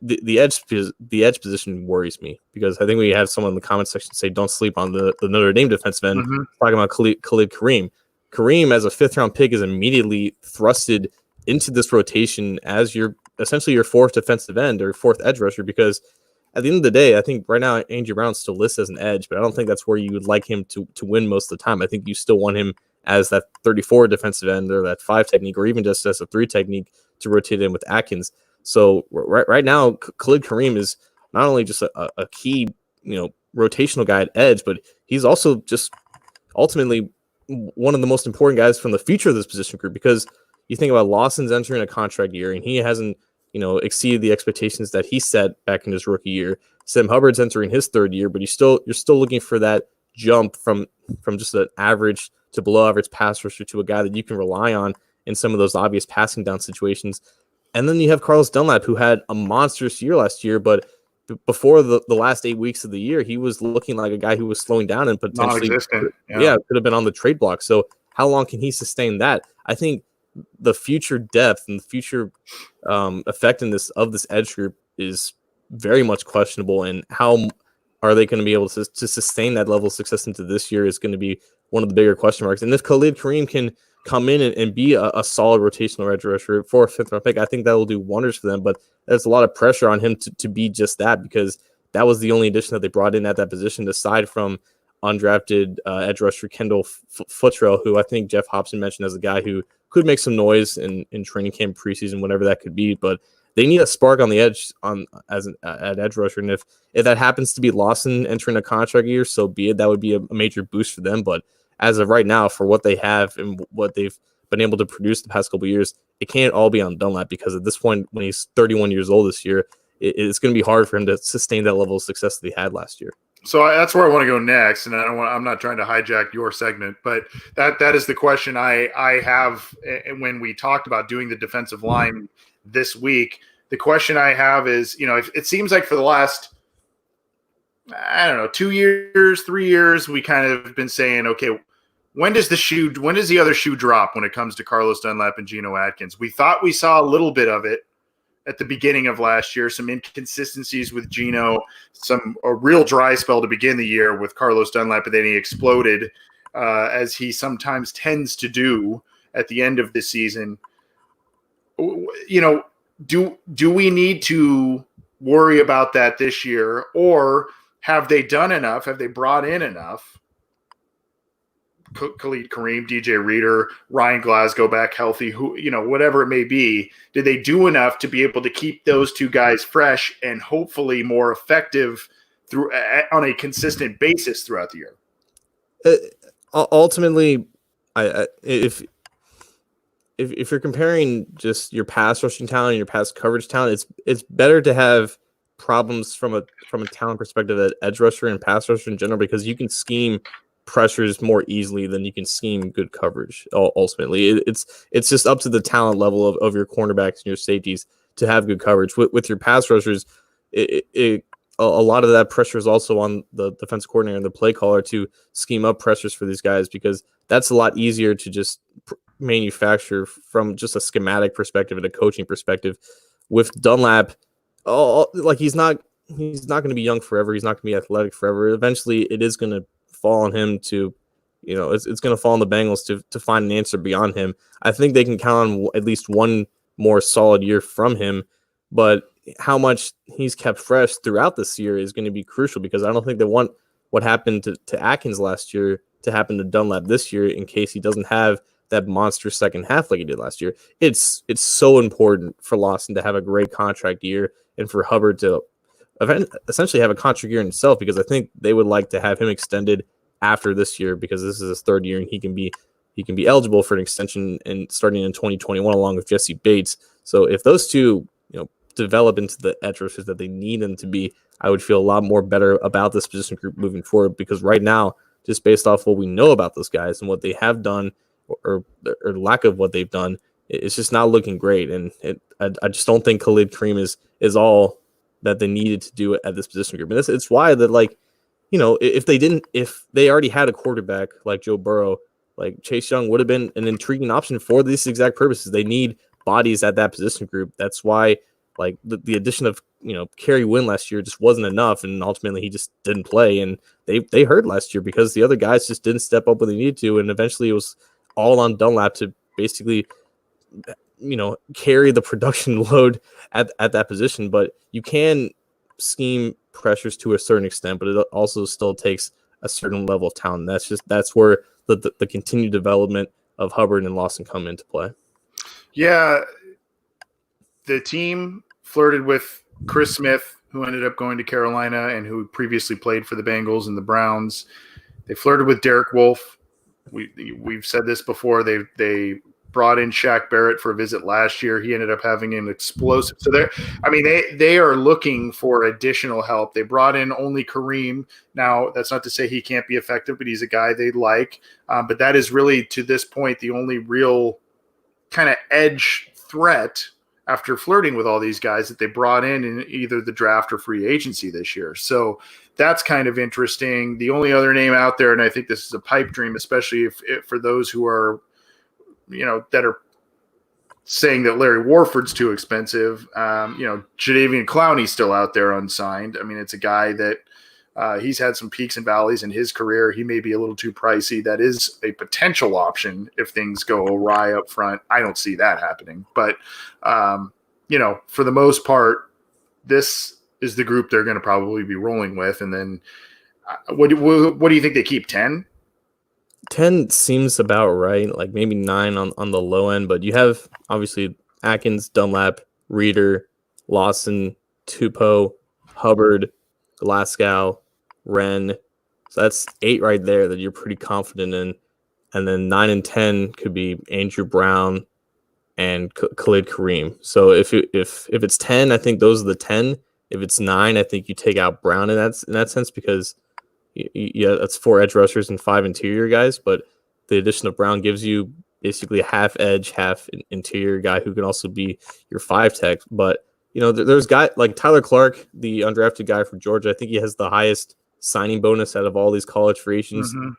The edge position worries me, because I think we have someone in the comment section say don't sleep on the Notre Dame defensive end. Mm-hmm. Talking about Khalid Kareem. Kareem, as a 5th-round pick, is immediately thrusted into this rotation as essentially your 4th defensive end or 4th edge rusher, because at the end of the day, I think right now Andy Brown still lists as an edge, but I don't think that's where you would like him to win most of the time. I think you still want him as that 34 defensive end or that 5 technique, or even just as a 3 technique to rotate in with Atkins. So right now, Khalid Kareem is not only just a key, rotational guy at edge, but he's also just ultimately one of the most important guys from the future of this position group, because you think about Lawson's entering a contract year and he hasn't, exceeded the expectations that he set back in his rookie year. Sam Hubbard's entering his 3rd year, but you're still looking for that jump from just an average to below average pass rusher to a guy that you can rely on in some of those obvious passing down situations. And then you have Carlos Dunlap, who had a monstrous year last year, but before the last 8 weeks of the year, he was looking like a guy who was slowing down and potentially could have been on the trade block. So how long can he sustain that? I think the future depth and the future effectiveness of this edge group is very much questionable, and how are they going to be able to sustain that level of success into this year is going to be one of the bigger question marks. And if Khalid Kareem can come in and be a solid rotational edge rusher for a 5th-round pick, I think that will do wonders for them. But there's a lot of pressure on him to be just that, because that was the only addition that they brought in at that position, aside from undrafted edge rusher Kendall Futrell, who I think Jeff Hobson mentioned as a guy who could make some noise in training camp, preseason, whatever that could be. But they need a spark on the edge at edge rusher, and if that happens to be Lawson entering a contract year, so be it. That would be a major boost for them. But as of right now, for what they have and what they've been able to produce the past couple of years, it can't all be on Dunlap, because at this point, when he's 31 years old this year, it's going to be hard for him to sustain that level of success that he had last year. So that's where I want to go next, and I'm not trying to hijack your segment, but that is the question I have when we talked about doing the defensive line this week. The question I have is, if it seems like for the last, 2 years, 3 years, we kind of been saying, okay, when does the other shoe drop when it comes to Carlos Dunlap and Geno Atkins? We thought we saw a little bit of it at the beginning of last year, some inconsistencies with Geno, a real dry spell to begin the year with Carlos Dunlap, and then he exploded as he sometimes tends to do at the end of the season. Do we need to worry about that this year, or have they done enough? Have they brought in enough Khalid Kareem, DJ Reader, Ryan Glasgow back healthy, who, whatever it may be, did they do enough to be able to keep those two guys fresh and hopefully more effective through on a consistent basis throughout the year? Ultimately, if you're comparing just your pass rushing talent and your pass coverage talent, it's better to have problems from a talent perspective at edge rusher and pass rusher in general, because you can scheme pressures more easily than you can scheme good coverage. Ultimately, it's just up to the talent level of your cornerbacks and your safeties to have good coverage. With your pass rushers, a lot of that pressure is also on the defensive coordinator and the play caller to scheme up pressures for these guys, because that's a lot easier to just manufacture from just a schematic perspective and a coaching perspective. With Dunlap, he's not going to be young forever. He's not going to be athletic forever. Eventually, it is going to fall on him to, it's going to fall on the Bengals to find an answer beyond him. I think they can count on at least one more solid year from him, but how much he's kept fresh throughout this year is going to be crucial, because I don't think they want what happened to Atkins last year to happen to Dunlap this year in case he doesn't have that monster second half like he did last year. It's so important for Lawson to have a great contract year and for Hubbard to essentially have a contract year in himself, because I think they would like to have him extended after this year, because this is his third year and he can be eligible for an extension and starting in 2021 along with Jesse Bates. So if those two, develop into the edge rushers that they need them to be, I would feel a lot more better about this position group moving forward, because right now, just based off what we know about those guys and what they have done or lack of what they've done, it's just not looking great. And I just don't think Khalid Kareem is all that they needed to do at this position group. And it's why that, if they already had a quarterback like Joe Burrow, like Chase Young would have been an intriguing option for these exact purposes. They need bodies at that position group. That's why the addition of Kerry Wynn last year just wasn't enough, and ultimately he just didn't play. And they hurt last year because the other guys just didn't step up when they needed to, and eventually it was all on Dunlap to basically carry the production load at that position. But you can scheme pressures to a certain extent, but it also still takes a certain level of talent. That's where the continued development of Hubbard and Lawson come into play. Yeah, the team flirted with Chris Smith, who ended up going to Carolina and who previously played for the Bengals and the Browns. They flirted with Derek Wolfe. We've said this before. They brought in Shaq Barrett for a visit last year. He ended up having an explosive. So they are looking for additional help. They brought in only Kareem. Now, that's not to say he can't be effective, but he's a guy they like. But that is really, to this point, the only real kind of edge threat after flirting with all these guys that they brought in either the draft or free agency this year. So that's kind of interesting. The only other name out there, and I think this is a pipe dream, especially if for those who are, that are saying that Larry Warford's too expensive. Jadeveon Clowney's still out there unsigned. I mean, it's a guy that he's had some peaks and valleys in his career. He may be a little too pricey. That is a potential option if things go awry up front. I don't see that happening. But, for the most part, this is the group they're going to probably be rolling with. And then what do you think they keep, 10? 10 seems about right, like maybe 9 on the low end. But you have, obviously, Atkins, Dunlap, Reader, Lawson, Tupou, Hubbard, Glasgow, Wren. So that's 8 right there that you're pretty confident in. And then 9 and 10 could be Andrew Brown and Khalid Kareem. So if it's 10, I think those are the 10. If it's 9, I think you take out Brown in that sense, because that's 4 edge rushers and 5 interior guys. But the addition of Brown gives you basically a half edge, half interior guy who can also be your 5 tech. But there's guys like Tyler Clark, the undrafted guy from Georgia. I think he has the highest signing bonus out of all these college free agents. Mm-hmm.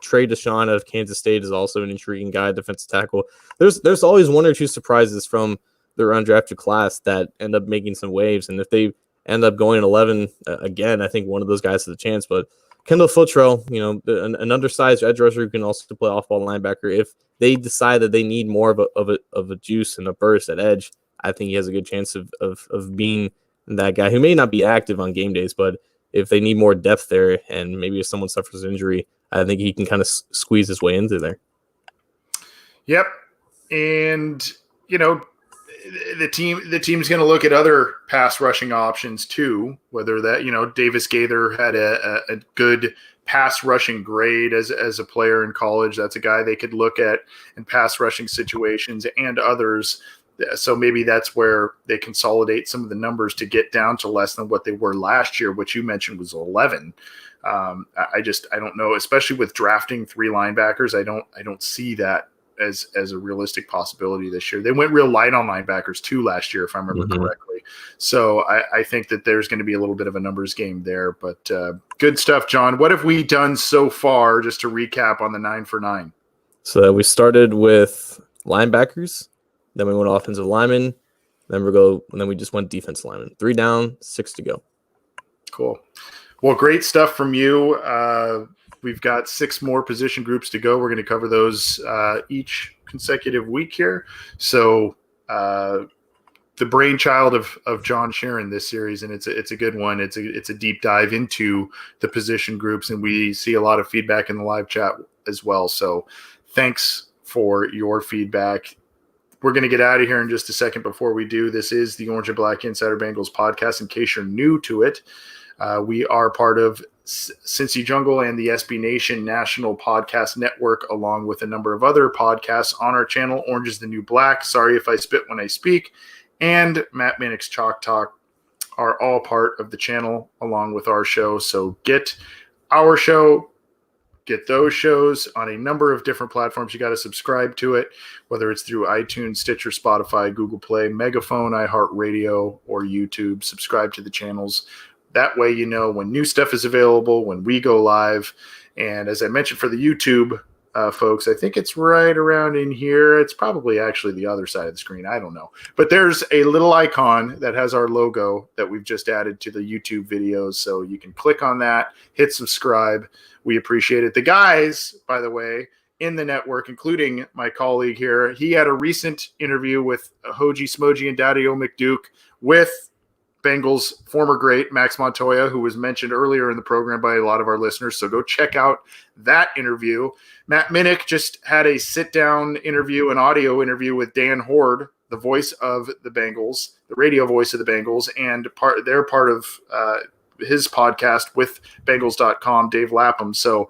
Trey Deshawn out of Kansas State is also an intriguing guy, defensive tackle. There's always 1 or 2 surprises from their undrafted class that end up making some waves. And if they end up going 11 again, I think one of those guys has a chance. But Kendall Futrell, an undersized edge rusher who can also play off-ball linebacker. If they decide that they need more of a juice and a burst at edge, I think he has a good chance of being that guy who may not be active on game days, but if they need more depth there, and maybe if someone suffers injury, I think he can kind of squeeze his way into there. Yep. And, the team's going to look at other pass rushing options too, whether that, Davis Gaither had a good pass rushing grade as a player in college. That's a guy they could look at in pass rushing situations, and others. So maybe that's where they consolidate some of the numbers to get down to less than what they were last year, which you mentioned was 11. I don't know, especially with drafting 3 linebackers. I don't see that as a realistic possibility this year. They went real light on linebackers too last year, if I remember correctly. So I think that there's going to be a little bit of a numbers game there, but good stuff, John. What have we done so far, just to recap on the 9 for 9? So we started with linebackers, then we went offensive linemen, then we just went defense linemen. 3 down, 6 to go. Cool. Well, great stuff from you. We've got 6 more position groups to go. We're going to cover those each consecutive week here. So the brainchild of John Sharon this series, and it's a good one. It's a deep dive into the position groups, and we see a lot of feedback in the live chat as well. So thanks for your feedback. We're going to get out of here in just a second. Before we do, this is the Orange and Black Insider Bengals podcast. In case you're new to it, we are part of Cincy Jungle and the SB Nation National Podcast Network, along with a number of other podcasts on our channel. Orange is the New Black, Sorry If I Spit When I Speak, and Matt Minnick's Chalk Talk are all part of the channel along with our show. So get our show, get those shows on a number of different platforms. You got to subscribe to it, whether it's through iTunes, Stitcher, Spotify, Google Play, Megaphone, iHeartRadio, or YouTube. Subscribe to the channels. That way you know when new stuff is available, when we go live. And as I mentioned for the YouTube folks, I think it's right around in here. It's probably actually the other side of the screen. I don't know. But there's a little icon that has our logo that we've just added to the YouTube videos. So you can click on that, hit subscribe. We appreciate it. The guys, by the way, in the network, including my colleague here, he had a recent interview with Hoji Smoji and Daddy-O McDuke with Bengals former great Max Montoya, who was mentioned earlier in the program by a lot of our listeners. So go check out that interview. Matt Minnick just had a sit-down interview, an audio interview with Dan Horde, the voice of the Bengals, the radio voice of the Bengals, and they're part of his podcast with Bengals.com, Dave Lapham. So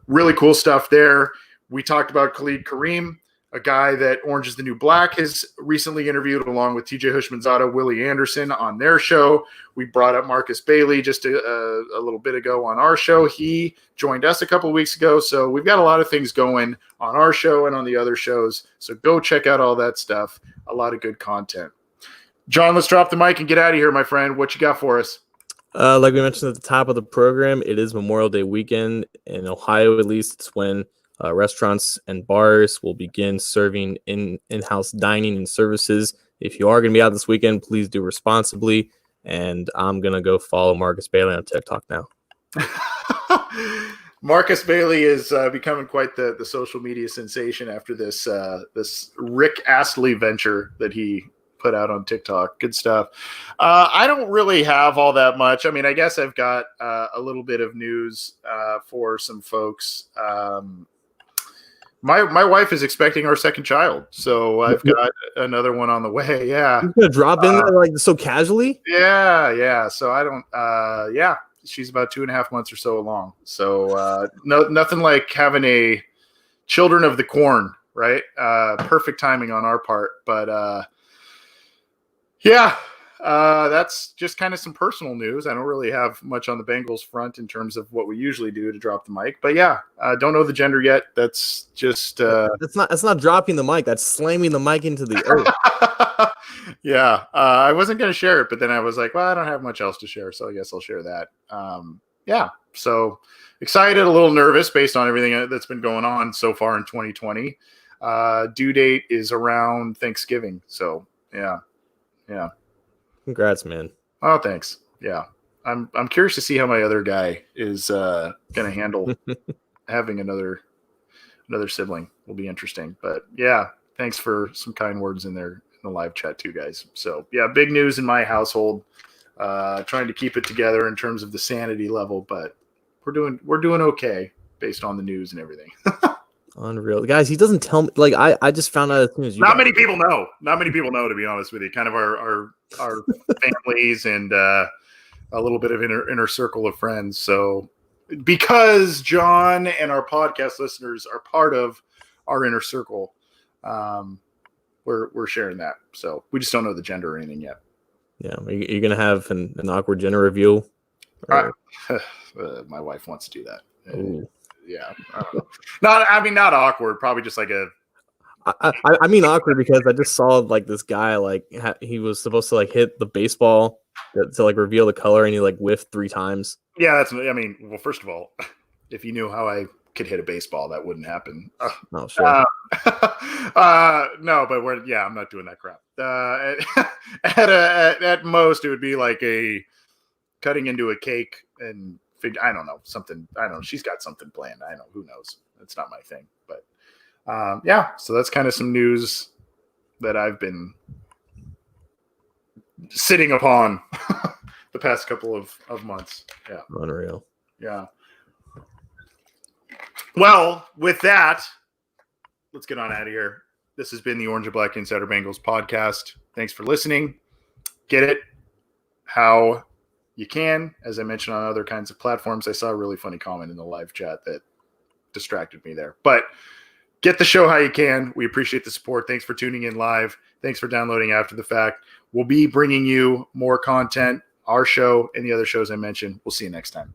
really cool stuff there. We talked about Khalid Kareem, a guy that Orange is the New Black has recently interviewed, along with TJ Hushmanzada, Willie Anderson on their show. We brought up Marcus Bailey just a little bit ago on our show. He joined us a couple of weeks ago. So we've got a lot of things going on our show and on the other shows. So go check out all that stuff. A lot of good content. John, let's drop the mic and get out of here, my friend. What you got for us? Like we mentioned at the top of the program, it is Memorial Day weekend. In Ohio, at least, it's when restaurants and bars will begin serving in-house dining and services. If you are going to be out this weekend, please do responsibly. And I'm going to go follow Marcus Bailey on TikTok now. Marcus Bailey is becoming quite the social media sensation after this Rick Astley venture that he put out on TikTok. Good stuff. I don't really have all that much. I mean, I guess I've got a little bit of news for some folks. My wife is expecting our second child, so I've got another one on the way. Yeah, you're gonna drop in there like so casually. Yeah. So I don't. Yeah, she's about 2.5 months or so along. So nothing like having a children of the corn, right? Perfect timing on our part, but yeah. That's just kind of some personal news. I don't really have much on the Bengals front in terms of what we usually do to drop the mic, but yeah, don't know the gender yet. That's just that's not dropping the mic. That's slamming the mic into the earth. Yeah, I wasn't going to share it, but then I was like, well, I don't have much else to share, so I guess I'll share that. Yeah, so excited, a little nervous based on everything that's been going on so far in 2020. Due date is around Thanksgiving, so yeah. Congrats, man. Oh, thanks. Yeah. I'm curious to see how my other guy is going to handle having another sibling. Will be interesting. But yeah, thanks for some kind words in there in the live chat too, guys. So yeah, big news in my household. trying to keep it together in terms of the sanity level, but we're doing okay based on the news and everything. Unreal, guys. He doesn't tell me. Like I just found out as soon as you. Not many people know. Not many people know, to be honest with you. Kind of our families and a little bit of inner circle of friends. So because John and our podcast listeners are part of our inner circle, we're sharing that. So we just don't know the gender or anything yet. Yeah, you're gonna have an awkward gender reveal. My wife wants to do that. Ooh. Yeah, not awkward. Probably just like a. I mean awkward because I just saw like this guy like he was supposed to like hit the baseball to like reveal the color and he like whiffed 3 times. Yeah, well, first of all, if you knew how I could hit a baseball, that wouldn't happen. Oh, sure. No, but I'm not doing that crap. At most, it would be like a cutting into a cake and I don't know, something. I don't know. She's got something planned. I don't know. Who knows? That's not my thing. But so that's kind of some news that I've been sitting upon the past couple of months. Yeah. Unreal. Yeah. Well, with that, let's get on out of here. This has been the Orange and Black Insider Bengals podcast. Thanks for listening. Get it how you can. As I mentioned on other kinds of platforms, I saw a really funny comment in the live chat that distracted me there. But get the show how you can. We appreciate the support. Thanks for tuning in live. Thanks for downloading after the fact. We'll be bringing you more content, our show, and the other shows I mentioned. We'll see you next time.